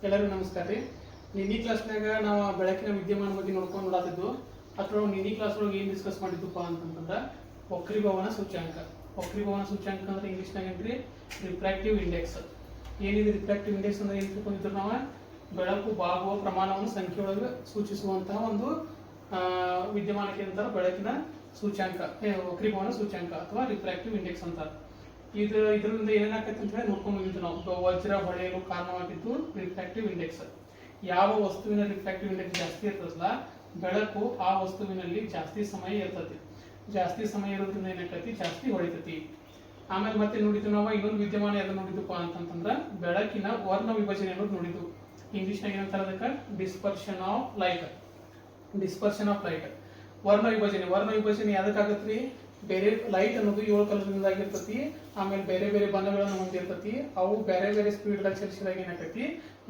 ಎಲ್ಲರಿಗೂ ನಮಸ್ಕಾರ ರೀ. ನಿನ್ನೆ ಕ್ಲಾಸ್ನಾಗ ನಾವು ಬೆಳಕಿನ ವಿದ್ಯಮಾನ ಬಗ್ಗೆ ನೋಡ್ಕೊಂಡು ನೋಡಾತಿದ್ದು. ಅದ್ರೊಳಗೆ ನಿನ್ನೆ ಕ್ಲಾಸ್ ಒಳಗೆ ಏನು ಡಿಸ್ಕಸ್ ಮಾಡಿದ್ದಪ್ಪ ಅಂತಂದ್ರೆ ವಕ್ರೀಭವನ ಸೂಚ್ಯಾಂಕ. ವಕ್ರೀಭವನ ಸೂಚ್ಯಾಂಕ ಅಂದ್ರೆ ಇಂಗ್ಲೀಷ್ನಾಗ ಏನ್ರಿ ರಿಫ್ರಾಕ್ಟಿವ್ ಇಂಡೆಕ್ಸ್. ಏನಿದೆ ರಿಫ್ರಾಕ್ಟಿವ್ ಇಂಡೆಕ್ಸ್ ಅಂದ್ರೆ ಏನು ತಿಳ್ಕೊಂಡಿದ್ರು ನಾವು? ಬೆಳಕು ಬಾಗುವ ಪ್ರಮಾಣವನ್ನು ಸಂಖ್ಯೆ ಒಳಗೆ ಸೂಚಿಸುವಂತಹ ಒಂದು ವಿದ್ಯಮಾನಕ್ಕೆ ಅಂತಾರೆ ಬೆಳಕಿನ ಸೂಚ್ಯಾಂಕ, ವಕ್ರೀಭವನ ಸೂಚ್ಯಾಂಕ ಅಥವಾ ರಿಫ್ರಾಕ್ಟಿವ್ ಇಂಡೆಕ್ಸ್ ಅಂತ. ಇದರಿಂದ ಏನಾಗತ್ತೆ ಅಂತ ಹೇಳಿ ನೋಡ್ಕೊಂಡು ಬಂದಿದ್ದು ನಾವು. ವಜ್ರ ಹೊಳೆಯಲು ಕಾರಣವಾಗಿದ್ದು ರಿಫ್ರಾಕ್ಟಿವ್ ಇಂಡೆಕ್ಸ್. ಯಾವ ವಸ್ತುವಿನ ರಿಫ್ರಾಕ್ಟಿವ್ ಇಂಡೆಕ್ಸ್ ಜಾಸ್ತಿ ಇರ್ತದಲ್ಲ, ಬೆಳಕು ಆ ವಸ್ತುವಿನಲ್ಲಿ ಜಾಸ್ತಿ ಸಮಯ ಇರ್ತತಿ. ಜಾಸ್ತಿ ಸಮಯ ಇರೋದ್ರಿಂದ ಏನಾಗತಿ, ಜಾಸ್ತಿ ಹೊಳಿತತಿ. ಆಮೇಲೆ ಮತ್ತೆ ನೋಡಿದ್ದು ನಾವು ಇನ್ನೊಂದು ವಿದ್ಯಮಾನ ಯಾವ್ದು ನೋಡಿದ್ವಪ್ಪ ಅಂತಂತಂದ್ರ ಬೆಳಕಿನ ವರ್ಣ ವಿಭಜನೆ ಅನ್ನೋದು ನೋಡಿದ್ವು. ಇಂಗ್ಲಿಷ್ನಾಗ ಏನಂತಾರ ಅದಕ್ಕೆ dispersion of light. Dispersion of light ವರ್ಣ ವಿಭಜನೆ. ವರ್ಣ ವಿಭಜನೆ ಯಾವ್ದಕ್ಕಾಗತ್ರಿ? ಬೇರೆ ಲೈಟ್ ಅನ್ನೋದು 7 ಕಲರ್ದಿಂದ ಆಗಿರ್ತತಿ. ಆಮೇಲೆ ಬೇರೆ ಬೇರೆ ಬಣ್ಣಗಳನ್ನು ಹೊಂದಿರ್ತತಿ. ಅವು ಬೇರೆ ಬೇರೆ ಸ್ಪೀಡ್ ಚಲಿಸಿದಾಗ ಏನಾಕತಿ,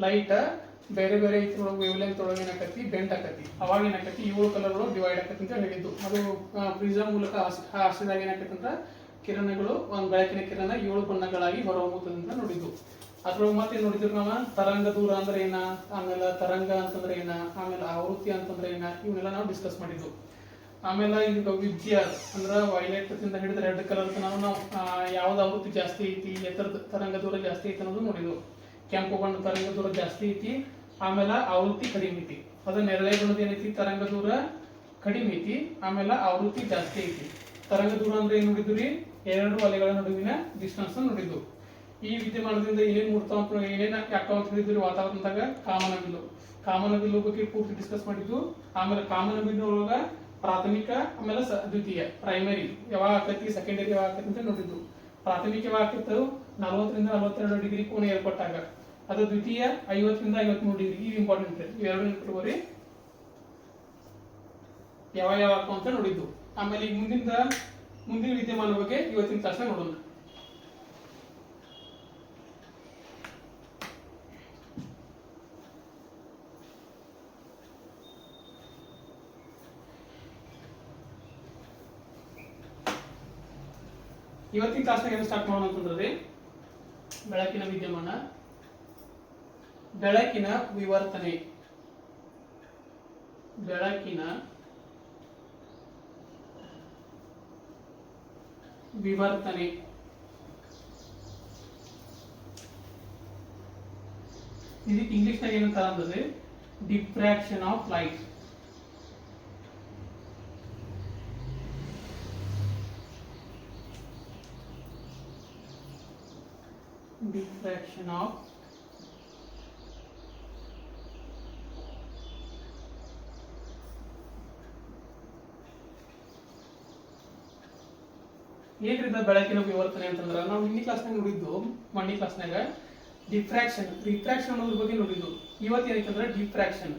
ಲೈಟ್ ಬೇರೆ ಬೇರೆ ಇದ್ರೊಳಗೆ ವೇವ್ಲೆಂತ್ ಒಳಗೆ ಏನಾಕತಿ, ಬೆಂಡ್ ಆಕತಿ. ಅವಾಗ ಏನಾಕತಿ 7 ಕಲರ್ ಒಳಗೆ ಡಿವೈಡ್ ಆಕತಿ ಅಂತ ಹೇಳಿದ್ದು. ಅದು ಪ್ರಿಸಮ್ ಮೂಲಕ ಹಾಸಿದಾಗ ಏನಾಕತಿ ಅಂತ ಕಿರಣಗಳು, ಒಂದು ಬೆಳಕಿನ ಕಿರಣ 7 ಬಣ್ಣಗಳಾಗಿ ಹೊರಹೊಮ್ಮುತ್ತದೆ ಅಂತ ನೋಡಿದ್ದು. ಅದ್ರೊಳಗೆ ಮತ್ತೆ ನೋಡಿದ್ರು ನಾವು ತರಂಗ ದೂರ ಅಂದ್ರೆ ಏನ, ಆಮೇಲೆ ತರಂಗ ಅಂತಂದ್ರೆ ಏನ, ಆಮೇಲೆ ಆವೃತ್ತಿ ಅಂತಂದ್ರೆ ಏನ, ಇವನ್ನೆಲ್ಲ ನಾವು ಡಿಸ್ಕಸ್ ಮಾಡಿದ್ವು. ಆಮೇಲೆ ಈಗ ವಿದ್ಯ ಅಂದ್ರ ವೈಲೆಟ್ ಇಂದ ಹಿಡಿದ್ರೆ ರೆಡ್ ಕಲರ್ ನಾವು ಯಾವ್ದು ಆವೃತ್ತಿ ಜಾಸ್ತಿ ಐತಿ, ಎತ್ತರದ ತರಂಗ ದೂರ ಜಾಸ್ತಿ ಐತಿ ಅನ್ನೋದು ನೋಡಿದ್ವು. ಕೆಂಪು ಬಣ್ಣ ತರಂಗ ದೂರ ಜಾಸ್ತಿ ಐತಿ, ಆಮೇಲೆ ಆವೃತ್ತಿ ಕಡಿಮೆ ಐತಿ. ಅದು ನೆರಳೆ ಬಣ್ಣದ ಏನೈತಿ, ತರಂಗ ದೂರ ಕಡಿಮೆ ಐತಿ, ಆಮೇಲೆ ಆವೃತ್ತಿ ಜಾಸ್ತಿ ಐತಿ. ತರಂಗ ದೂರ ಅಂದ್ರೆ ಏನ್ ನೋಡಿದ್ವಿ ರೀ? 2 ಅಲೆಗಳ ನಡುವಿನ ಡಿಸ್ಟೆನ್ಸ್ ನೋಡಿದ್ವು. ಈ ವಿದ್ಯಮಾನದಿಂದ ಏನೇನ್ ಮೂಡ್ತಾವ ಅಂತ, ಏನೇನ್ ಯಾಕಾವ ಅಂತ ಹೇಳಿದ್ವಿ ವಾತಾವರಣದಾಗ? ಕಾಮನಬಿಲ್ಲು. ಕಾಮನಬಿಲ್ಲು ಬಗ್ಗೆ ಪೂರ್ತಿ ಡಿಸ್ಕಸ್ ಮಾಡಿದ್ವು. ಆಮೇಲೆ ಕಾಮನಬಿಲ್ಲು ಒಳಗ ಪ್ರಾಥಮಿಕ ಆಮೇಲೆ ದ್ವಿತೀಯ, ಪ್ರೈಮರಿ ಯಾವಾಗ ಆಕತಿ, ಸೆಕೆಂಡರಿ ಯಾವಾಗ ಆಕತಿ ಅಂತ ನೋಡಿದ್ವು. ಪ್ರಾಥಮಿಕ ಯಾವಾಗ ಆಕತ್ತು? 40 ರಿಂದ 42 ಡಿಗ್ರಿ ಕೋನ ಏರ್ಪಟ್ಟಾಗ. ಅದು ದ್ವಿತೀಯ 50 ರಿಂದ 53 ಡಿಗ್ರಿ. ಇದು ಇಂಪಾರ್ಟೆಂಟ್, ಇವೆರಡು ನೆನಪಿಟ್ಕೋರಿ. ಯಾವ ಅಂತ ನೋಡಿದ್ವು. ಆಮೇಲೆ ಈಗ ಮುಂದಿನ ವಿದ್ಯಮಾನ ಬಗ್ಗೆ ಇವತ್ತಿನ ಕ್ಲಾಸ್ ನೋಡೋಣ. ಇವತ್ತಿನ ಕ್ಲಾಸ್ನಾಗ ಏನು ಸ್ಟಾರ್ಟ್ ಮಾಡೋಣ ಅಂತಂದ್ರೆ ಬೆಳಕಿನ ವಿದ್ಯಮಾನ, ಬೆಳಕಿನ ವಿವರ್ತನೆ. ಬೆಳಕಿನ ವಿವರ್ತನೆ ಇದಕ್ಕೆ ಇಂಗ್ಲಿಷ್ನಾಗ ಏನಂತಾರ ಅಂದ್ರೆ diffraction of light. diffraction of ಏನ್ರಿಂದ ಬೆಳಕಿನ ವಿವರ್ತನೆ ಅಂತಂದ್ರ ನಾವು ಇನ್ನಿ ಕ್ಲಾಸ್ನಾಗ ನೋಡಿದ್ದು. ಮೊನ್ನೆ ಕ್ಲಾಸ್ನಾಗ ಡಿಫ್ರಾಕ್ಷನ್, ರಿಫ್ರಾಕ್ಷನ್ ಅನ್ನೋದ್ರ ಬಗ್ಗೆ ನೋಡಿದ್ದು. ಇವತ್ತು ಏನೈತಂದ್ರೆ ಡಿಫ್ರಾಕ್ಷನ್.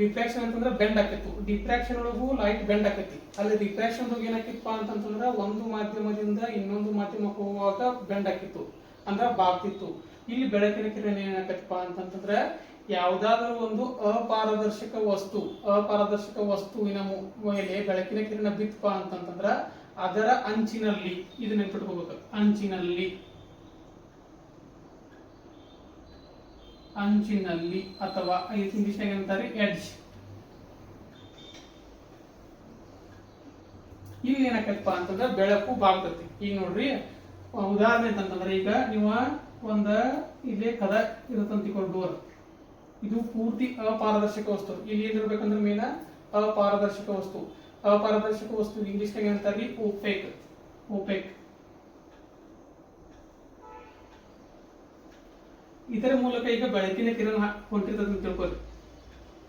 ರಿಫ್ರಾಕ್ಷನ್ ಅಂತಂದ್ರೆ ಬೆಂಡ್ ಆಕೈತಿ. ಡಿಫ್ರಾಕ್ಷನ್ ಒಳಗೂ ಲೈಟ್ ಬೆಂಡ್ ಆಕೈತಿ. ಅಲ್ಲಿ ರಿಫ್ರಾಕ್ಷನ್ ಏನಾಕಿತ್ತಪ್ಪ ಅಂತಂತಂದ್ರ ಒಂದು ಮಾಧ್ಯಮದಿಂದ ಇನ್ನೊಂದು ಮಾಧ್ಯಮಕ್ಕೆ ಹೋಗುವಾಗ ಬೆಂಡ್ ಆಕಿತ್ತು, ಅಂದ್ರ ಬಾಗ್ತಿತ್ತು. ಇಲ್ಲಿ ಬೆಳಕಿನ ಕಿರಣ ಏನಾಕತ್ತಪ್ಪ ಅಂತಂತಂದ್ರೆ ಯಾವ್ದಾದ್ರು ಒಂದು ಅಪಾರದರ್ಶಕ ವಸ್ತುವಿನ ಮೇಲೆ ಬೆಳಕಿನ ಕಿರಣ ಬಿತ್ತಪ್ಪ ಅಂತಂತಂದ್ರ ಅದರ ಅಂಚಿನಲ್ಲಿ, ಇದು ನೆನ್ಪಿಟ್ಕೋಬೇಕು, ಅಂಚಿನಲ್ಲಿ ಅಥವಾ ಇಂಗ್ಲಿಷ್ನಾಗ ಏನಂತಾರೆ ಎಡ್ಜ್. ಇಲ್ಲಿ ಏನಾಕತ್ತಪ್ಪ ಅಂತಂದ್ರೆ ಬೆಳಕು ಬಾಗ್ತತಿ. ಈಗ ನೋಡ್ರಿ ಉದಾಹರಣೆ ಅಂತಂದ್ರೆ, ಈಗ ನೀವು ಇಲ್ಲೇ ಕದ ಇರತ್ತಂತಿಕೊಂಡು ಡೋರ್, ಇದು ಪೂರ್ತಿ ಅಪಾರದರ್ಶಕ ವಸ್ತು. ಇಲ್ಲಿ ಏನಿರ್ಬೇಕಂದ್ರೆ ಮೇನ ಅಪಾರದರ್ಶಕ ವಸ್ತು. ಅಪಾರದರ್ಶಕ ವಸ್ತು ಇಂಗ್ಲಿಷ್ನಾಗ ಏನಂತಾರ್ರಿ ಓಪೇಕ್. ಇದರ ಮೂಲಕ ಈಗ ಬೆಳಕಿನ ಕಿರಣ ಹೊಂಟಿರ್ತದ ಅಂತ ತಿಳ್ಕೊರಿ.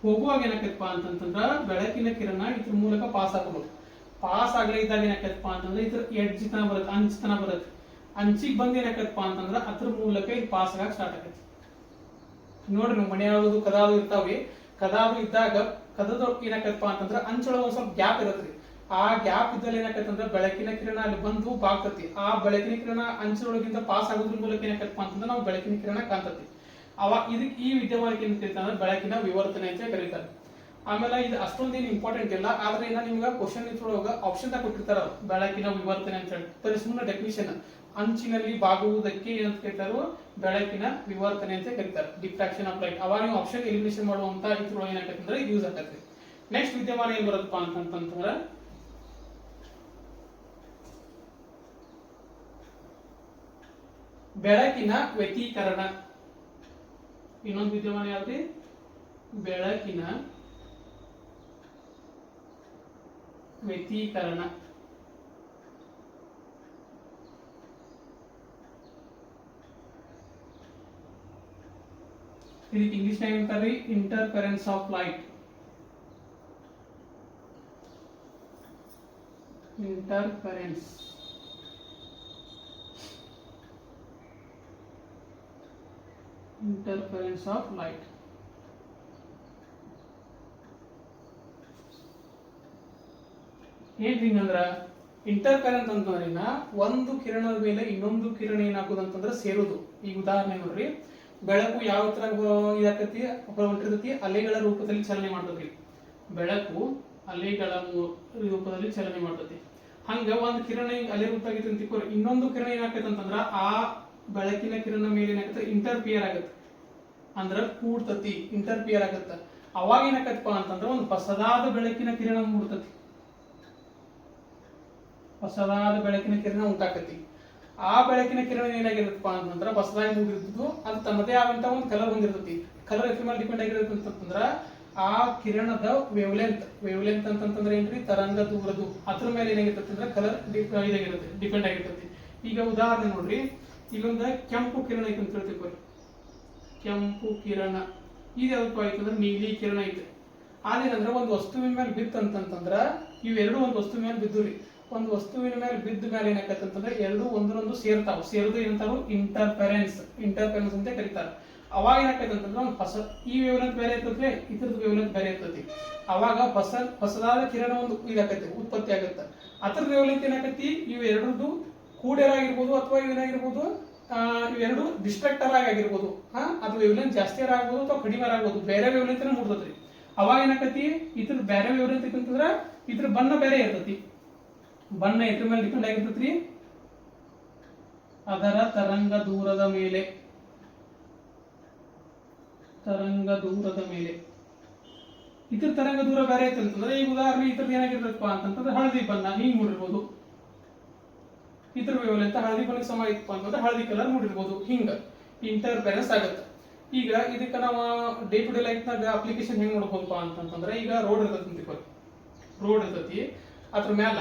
ಹೋಗುವಾಗ ಏನಾಕತ್ತಪ್ಪ ಅಂತಂತಂದ್ರ ಬೆಳಕಿನ ಕಿರಣ ಇದ್ರ ಮೂಲಕ ಪಾಸ್ ಆಗಬಹುದು. ಪಾಸ್ ಆಗ್ಲೇ ಇದ್ದಾಗ ಏನಾಕತ್ತಪ್ಪ ಅಂತಂದ್ರೆ ಇದ್ರ ಎಡ್ಜ್ ತನ ಬರುತ್ತೆ, ಅಂಚ್ ಬರುತ್ತೆ. ಅಂಚಿಗೆ ಬಂದ್ ಏನಾಕತ್ತಪ್ಪ ಅಂತಂದ್ರ ಅದ್ರ ಮೂಲಕ ಇದು ಪಾಸ್ ಆಗಕ್ ಸ್ಟಾರ್ಟ್ ಆಗತ್ತೆ. ನೋಡ್ರಿ ನಾವು ಮನೆಯಾಗೋದು ಕದಾದು ಇರ್ತಾವ್ರಿ. ಕದಾದು ಇದ್ದಾಗ ಕದದ ಏನಾಕತ್ತಪ್ಪ ಅಂತಂದ್ರ ಅಂಚೊಳಗ ಒಂದ್ ಸ್ವಲ್ಪ ಗ್ಯಾಪ್ ಇರತ್ರಿ. ಆ ಗ್ಯಾಪ್ ಇದ್ದಲ್ಲಿ ಏನಾಕತ್ತಂದ್ರ ಬೆಳಕಿನ ಕಿರಣ ಅಲ್ಲಿ ಬಂದು ಬಾಗ್ತತಿ. ಆ ಬೆಳಕಿನ ಕಿರಣ ಅಂಚೊಳಗಿಂದ ಪಾಸ್ ಆಗೋದ್ರ ಮೂಲಕ ಏನಾಕತ್ತಪ್ಪ ಅಂತಂದ್ರ ನಾವು ಬೆಳಕಿನ ಕಿರಣ ಕಾಣ್ತತಿ. ಇದಕ್ಕೆ ಈ ವಿದ್ಯಮಾನಕ್ಕೆ ಏನ್ ಕರೀತಾರೆ, ಬೆಳಕಿನ ವಿವರ್ತನೆ ಅಂತ ಕರೀತಾರೆ. ಆಮೇಲೆ ಇದು ಅಷ್ಟೊಂದೇನು ಇಂಪಾರ್ಟೆಂಟ್ ಇಲ್ಲ, ಆದ್ರೆ ಇನ್ನ ನಿಮ್ಗೆ ಕ್ವಶನ್ ಇದ್ರೊಳಗ ಆಪ್ಷನ್ ಕೊಟ್ಟಿರ್ತಾರ ಬೆಳಕಿನ ವಿವರ್ತನೆ ಅಂತ ಹೇಳಿ. ಸುಮ್ಮನೆ ಡೆಫಿನಿಷನ್ ಅಂಚಿನಲ್ಲಿ ಬಾಗುವುದಕ್ಕೆ ಏನಂತ ಕರೀತಾರೋ ಬೆಳಕಿನ ವಿವರ್ತನೆ ಅಂತ ಕರೀತಾರೆ, ಡಿಫ್ರಾಕ್ಷನ್ ಆಫ್ ಲೈಟ್. ಅವಾಗ ನೀವು ಆಪ್ಷನ್ ಎಲಿಮಿನೇಷನ್ ಮಾಡುವಂತ ಇದ್ರೊಳಗೆ ಏನಾಗತ್ತೆ ಅಂದ್ರೆ ಯೂಸ್ ಆಗತ್ತೆ. ನೆಕ್ಸ್ಟ್ ವಿದ್ಯಮಾನ ಏನ್ ಬರುತ್ತಪ್ಪ ಅಂತಂತಂದ್ರೆ ಬೆಳಕಿನ ವ್ಯತೀಕರಣ. ಇನ್ನೊಂದು ವಿದ್ಯಮಾನ ಯಾವ್ದು? ಬೆಳಕಿನ ವ್ಯತೀಕರಣ. ಇದಕ್ಕೆ ಇಂಗ್ಲಿಷ್ ನಾಗ ಅಂತಾರೆ interference of light. Interference of light. ಏನ್ ಹಿಂಗಂದ್ರ ಇಂಟರ್ಫರೆನ್ಸ್ ಅಂತಂದ್ರಿನ ಒಂದು ಕಿರಣದ ಮೇಲೆ ಇನ್ನೊಂದು ಕಿರಣ ಏನಾಗುದು ಅಂತಂದ್ರೆ ಸೇರುದು. ಈಗ ಉದಾಹರಣೆ ನೋಡ್ರಿ, ಬೆಳಕು ಯಾವ ತರ ಇದಾಕತಿ ಹೊಂಟಿರ್ತತಿ, ಅಲೆಗಳ ರೂಪದಲ್ಲಿ ಚಲನೆ ಮಾಡ್ತತಿ. ಬೆಳಕು ಅಲೆಗಳ ರೂಪದಲ್ಲಿ ಚಲನೆ ಮಾಡ್ತತಿ. ಹಂಗ ಒಂದು ಕಿರಣ ಅಲೆ ರೂಪ ಆಗೈತಿ ಅಂತ ತಿಳ್ಕೊರಿ, ಇನ್ನೊಂದು ಕಿರಣ ಏನಾಕೈತೆ ಅಂತಂದ್ರ ಆ ಬೆಳಕಿನ ಕಿರಣ ಮೇಲೆ ಏನಾಗತ್ತೆ ಇಂಟರ್ಫಿಯರ್ ಆಗತ್ತೆ, ಅಂದ್ರ ಕೂಡ್ತತಿ, ಇಂಟರ್ಫಿಯರ್ ಆಗತ್ತ. ಅವಾಗ ಏನಾಕತ್ತಪ್ಪ ಅಂತಂದ್ರ ಒಂದು ಹೊಸದಾದ ಬೆಳಕಿನ ಕಿರಣ ಮೂಡ್ತತಿ, ಹೊಸದಾದ ಬೆಳಕಿನ ಕಿರಣ ಉಂಟಾಕತಿ. ಆ ಬೆಳಕಿನ ಕಿರಣ ಏನಾಗಿರುತ್ತಪ್ಪ ಅಂತಂದ್ರ ಹೊಸದಾಗಿ ಮೂಡಿರ್ತದ್ದು ಅದು ತನ್ನದೇ ಆದಂತ ಒಂದು ಕಲರ್ ಹೊಂದಿರ್ತತಿ. ಕಲರ್ ಎದ್ರ ಮೇಲೆ ಡಿಪೆಂಡ್ ಆಗಿರುತ್ತೆ ಅಂತಂದ್ರ ಆ ಕಿರಣದ ವೇವ್ಲೆಂತ್ ಅಂತಂದ್ರೆ ಏನ್ರಿ, ತರಂಗ ದೂರದು, ಅದ್ರ ಮೇಲೆ ಏನಾಗಿರ್ತತಿ ಅಂದ್ರೆ ಕಲರ್ ಇದಾಗಿರುತ್ತೆ, ಡಿಪೆಂಡ್ ಆಗಿರ್ತತಿ. ಈಗ ಉದಾಹರಣೆ ನೋಡ್ರಿ, ಇಲ್ಲೊಂದ ಕೆಂಪು ಕಿರಣ ಐತೆ ಅಂತ ಹೇಳ್ತೀವಿ. ಕೆಂಪು ಕಿರಣ ಇದು ಯಾವ್ದಪ್ಪ ಐತೆ ಅಂದ್ರೆ ನೀಲಿ ಕಿರಣ ಐತೆ. ಅದೇನಂದ್ರೆ ಒಂದು ವಸ್ತುವಿನ ಮೇಲೆ ಬಿತ್ತಂತಂದ್ರ ಇವೆರಡು ಒಂದು ವಸ್ತು ಮೇಲೆ ಬಿದ್ದುರಿ. ಒಂದು ವಸ್ತುವಿನ ಮೇಲೆ ಬಿದ್ದ ಮೇಲೆ ಏನಾಕತ್ತೆ ಅಂತಂದ್ರೆ ಎರಡು ಒಂದರೊಂದು ಸೇರ್ತಾವ, ಸೇರುದು ಏನಂತಾರು ಇಂಟರ್ಫರೆನ್ಸ್ ಅಂತ ಕರೀತಾರೆ. ಅವಾಗ ಏನಾಕೈತೆ ಅಂತಂದ್ರೆ ಒಂದು ಹೊಸ ಈ ವೇವ್ಲೆಂತ್ ಬೇರೆ ಇರ್ತದೆ, ಇದ್ರದ್ದು ವೇವ್ಲೆಂತ್ ಬೇರೆ ಇರ್ತೈತಿ. ಅವಾಗ ಹೊಸದಾದ ಕಿರಣ ಒಂದು ಇದಾಕೈತಿ, ಉತ್ಪತ್ತಿ ಆಗತ್ತೆ. ಅದ್ರ ವೇವ್ಲೆಂತ್ ಏನಾಕೈತಿ, ಇವೆರಡರದ್ದು ಕೂಡೇರಾಗಿರ್ಬೋದು ಅಥವಾ ಇವೇನಾಗಿರ್ಬೋದು, ಇವೆರಡು ಡಿಸ್ಟ್ರಕ್ಟರ್ ಆಗಿರ್ಬೋದು. ಅದು ವೇವ್ಲೆಂತ್ ಜಾಸ್ತಿ ಆಗ್ಬೋದು ಅಥವಾ ಕಡಿಮೆ ಆಗ್ಬೋದು, ಬೇರೆ ವೇವ್ಲೆಂತ್ ಮೂಡ್ತದ್ರಿ. ಅವಾಗ ಏನಾಕತಿ, ಇದ್ರ ಬೇರೆ ವೇವ್ಲೆಂತ್ ಅಂತಂದ್ರ ಇದ್ರ ಬಣ್ಣ ಬೇರೆ ಇರ್ತತಿ. ಬಣ್ಣ ಇದ್ರ ಮೇಲೆ ಡಿಪೆಂಡ್ ಆಗಿರ್ತೈತ್ರಿ, ಅದರ ತರಂಗ ದೂರದ ಮೇಲೆ. ಇದ್ರ ತರಂಗ ದೂರ ಬೇರೆ ಐತೆ ಅಂತಂದ್ರೆ, ಈಗ ಉದಾಹರಣೆ ಇದ್ರದ್ದು ಏನಾಗಿರ್ತಪ್ಪ ಅಂತಂದ್ರೆ ಹಳದಿ ಬಣ್ಣ ಹಿಂಗ್ ಮೂಡಿರ್ಬೋದು, ಇದ್ರ ವೇವ್ಲೆಂತ್ ಹಳದಿ ಬಣ್ಣಕ್ಕೆ ಸಮ ಇತ್ತಪ್ಪ ಅಂತಂದ್ರೆ ಹಳದಿ ಕಲರ್ ಮೂಡಿರ್ಬೋದು. ಹಿಂಗ ಇಂಟರ್ಫರೆನ್ಸ್ ಆಗತ್ತೆ. ಈಗ ಇದಕ್ಕ ನಾವು ಡೇ ಟು ಡೇ ಲೈಫ್ ನಾಗ ಅಪ್ಲಿಕೇಶನ್ ಹೆಂಗ್ ನೋಡ್ಬೋದಪ್ಪ ಅಂತಂದ್ರೆ, ಈಗ ರೋಡ್ ಇರ್ತತಿ, ಅದ್ರ ಮ್ಯಾಲ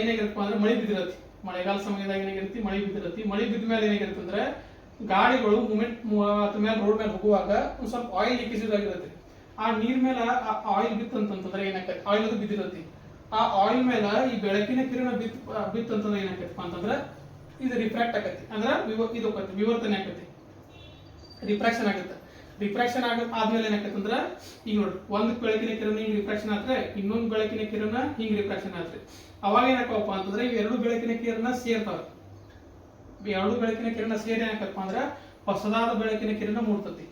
ಏನಾಗಿರತ್ತಪ್ಪ ಅಂದ್ರೆ ಮಳೆ ಬಿದ್ದಿರತಿ. ಮಳೆಗಾಲ ಸಮಯದಾಗ ಏನಾಗಿರತಿ, ಮಳೆ ಬಿದ್ದಿರತಿ. ಮಳೆ ಬಿದ್ದ ಮೇಲೆ ಏನಾಗಿರುತ್ತೆ ಅಂದ್ರೆ ಗಾಡಿಗಳು ಮೂವ್ಮೆಂಟ್ ಅದ್ರ ಮೇಲೆ ರೋಡ್ ಮೇಲೆ ಹೋಗುವಾಗ ಒಂದ್ ಸ್ವಲ್ಪ ಆಯಿಲ್ ಲೀಕೇಜ್ ಆಗಿರತ್ತೆ. ಆ ನೀರ್ ಮೇಲೆ ಆಯಿಲ್ ಬಿತ್ತಂತಂದ್ರೆ ಏನಾಕೈತಿ, ಆಯಿಲ್ ಅದು ಬಿದ್ದಿರತಿ. ಆ ಆಯಿಲ್ ಮೇಲೆ ಈ ಬೆಳಕಿನ ಕಿರಣ ಬಿತ್ತಂತಂದ್ರೆ ಏನಾಕೈತಪ್ಪ ಅಂತಂದ್ರೆ ಇದು ರಿಫ್ರಾಕ್ಟ್ ಆಕತಿ, ಅಂದ್ರ ಇದು ವಿವರ್ತನೆ ಆಕತಿ, ರಿಫ್ರಾಕ್ಷನ್ ಆಗುತ್ತೆ. ರಿಫ್ರಾಕ್ಷನ್ ಆದ್ಮೇಲೆ ಏನಾಕೈತೆ ಅಂದ್ರೆ ಈಗ ನೋಡ್ರಿ, ಒಂದು ಬೆಳಕಿನ ಕಿರಣ ಹಿಂಗ್ ರಿಫ್ರಾಕ್ಷನ್ ಆದ್ರೆ ಇನ್ನೊಂದು ಬೆಳಕಿನ ಕಿರಣ ಹಿಂಗ್ ರಿಫ್ರಾಕ್ಷನ್ ಆದ್ರೆ ಅವಾಗ ಏನಾಕಪ್ಪ ಅಂತಂದ್ರೆ ಇವೆರಡು ಬೆಳಕಿನ ಕಿರಣ ಸೇರ್ತಾವ. ಎರಡು ಬೆಳಕಿನ ಕಿರಣ ಸೇರಿ ಏನಾಕಪ್ಪ ಅಂದ್ರೆ ಹೊಸದಾದ ಬೆಳಕಿನ ಕಿರಣ ಮೂಡ್ತತಿ.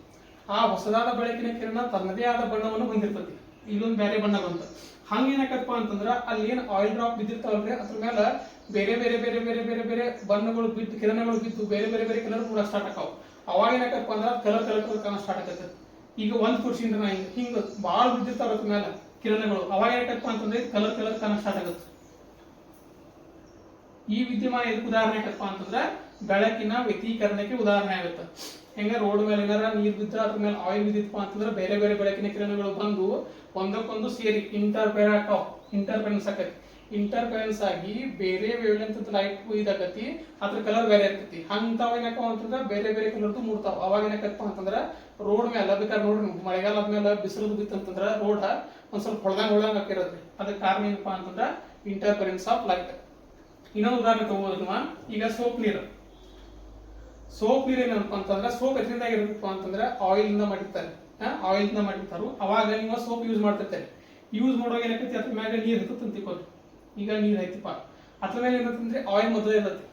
ಆ ಹೊಸದಾದ ಬೆಳಕಿನ ಕಿರಣ ತನ್ನದೇ ಆದ ಬಣ್ಣವನ್ನು ಹೊಂದಿರ್ತತಿ, ಇಲ್ಲೊಂದು ಬೇರೆ ಬಣ್ಣ ಬಂತ. ಹಂಗ ಏನಾಕಪ್ಪ ಅಂತಂದ್ರ ಅಲ್ಲಿ ಏನ್ ಆಯಿಲ್ ಡ್ರಾಪ್ ಬಿದ್ದಿರ್ತಾವಲ್ರಿ, ಅದ್ರ ಮೇಲೆ ಬೇರೆ ಬೇರೆ ಬೇರೆ ಬೇರೆ ಬೇರೆ ಬೇರೆ ಬಣ್ಣಗಳು ಬಿದ್ದು, ಕಿರಣಗಳು ಬಿದ್ದು ಬೇರೆ ಬೇರೆ ಬೇರೆ ಕಲರ್ ಕೂಡ ಸ್ಟಾರ್ಟ್ ಆಕಾವ. ಅವಾಗ ಏನಾಕಪ್ಪ ಅಂದ್ರ ಕಲರ್ ಕಾಣ ಸ್ಟಾರ್ಟ್ ಆಕತ್ತೆ. ಈಗ ಒಂದ್ ಕುರ್ಸಿಯಿಂದ ಹಿಂಗ ಬಾಳ್ ಬಿದ್ದಿರ್ತಾವ ಅದ್ರ ಮೇಲೆ ಕಿರಣಗಳು, ಅವಾಗ ಏನಾಕಪ್ಪ ಅಂತಂದ್ರೆ ಕಲರ್ ಕಾಣ ಸ್ಟಾರ್ಟ್ ಆಗುತ್ತೆ. ಈ ವಿದ್ಯಮಾನ ಇದಕ್ಕೆ ಉದಾಹರಣೆ ಯಾಕಪ್ಪ ಅಂತಂದ್ರೆ ಬೆಳಕಿನ ವ್ಯತೀಕರಣಕ್ಕೆ ಉದಾಹರಣೆ ಆಗುತ್ತೆ. ಹೆಂಗ ರೋಡ್ ಮೇಲೆ ಏನಾರ ನೀರ್ ಬಿದ್ದ ಅದ್ರ ಮೇಲೆ ಆಯಿಲ್ ಬಿದ್ದಿತ್ತಪ್ಪ ಅಂತಂದ್ರೆ ಬೇರೆ ಬೇರೆ ಬೆಳಕಿನ ಕಿರಣಗಳು ಬಂದು ಒಂದಕ್ಕೊಂದು ಸೇರಿ ಇಂಟರ್ಫರೆನ್ಸ್ ಆಕತಿ. ಇಂಟರ್ಫರೆನ್ಸ್ ಆಗಿ ಬೇರೆ ವೇವ್ಲೆಂತ್ ಲೈಟ್ ಇದಾಕತಿ, ಅದ್ರ ಕಲರ್ ಬೇರೆ ಇರ್ತೈತಿ. ಹಂತಾವ ಏನಪ್ಪ ಅಂತಂದ್ರೆ ಬೇರೆ ಬೇರೆ ಕಲರ್ದು ಮೂಡ್ತಾವ. ಅವಾಗ ಏನಕ್ಕಪ್ಪ ಅಂತಂದ್ರ ರೋಡ್ ಮೇಲೆ ಬೇಕಾದ್ರೆ ನೋಡ್ರಿ, ಮಳೆಗಾಲ ಆದ್ಮೇಲೆ ಬಿಸಿಲು ಬಿತ್ತಂತಂದ್ರ ರೋಡ್ ಒಂದ್ ಸ್ವಲ್ಪ ಹೊಳ್ದಂಗ್ ಹಾಕಿರತ್ರಿ. ಅದಕ್ಕೆ ಕಾರಣ ಏನಪ್ಪಾ ಅಂತಂದ್ರ ಇಂಟರ್ಫರೆನ್ಸ್ ಆಫ್ ಲೈಟ್. ಇನ್ನೊಂದು ಉದಾಹರಣೆ ತಗೋಬಹುದು. ಈಗ ಸೋಪ್ ನೀರು ಏನಪ್ಪ ಅಂತಂದ್ರೆ ಸೋಪ್ ಎದ್ರಿಂದ ಆಗಿರಬೇಕು ಅಂತಂದ್ರೆ ಆಯಿಲ್ ಇಂದ ಮಾಡಿರ್ತಾರೆ. ಅವಾಗ ನೀವು ಸೋಪ್ ಯೂಸ್ ಮಾಡ್ತಿರ್ತಾರೆ. ಯೂಸ್ ಮಾಡುವಾಗ ಏನಾಕತಿ, ಅದ್ರ ಮ್ಯಾಗ ನೀರ್ ಹತ್ತತ್ ಅಂತ ತಿಳ್ಕೊರಿ. ಈಗ ನೀರ್ ಐತಿಪ್ಪ, ಅದ್ರ ಮೇಲೆ ಏನಂತಂದ್ರೆ ಆಯಿಲ್ ಮೊದಲೇ ಇರತ್ತೆ.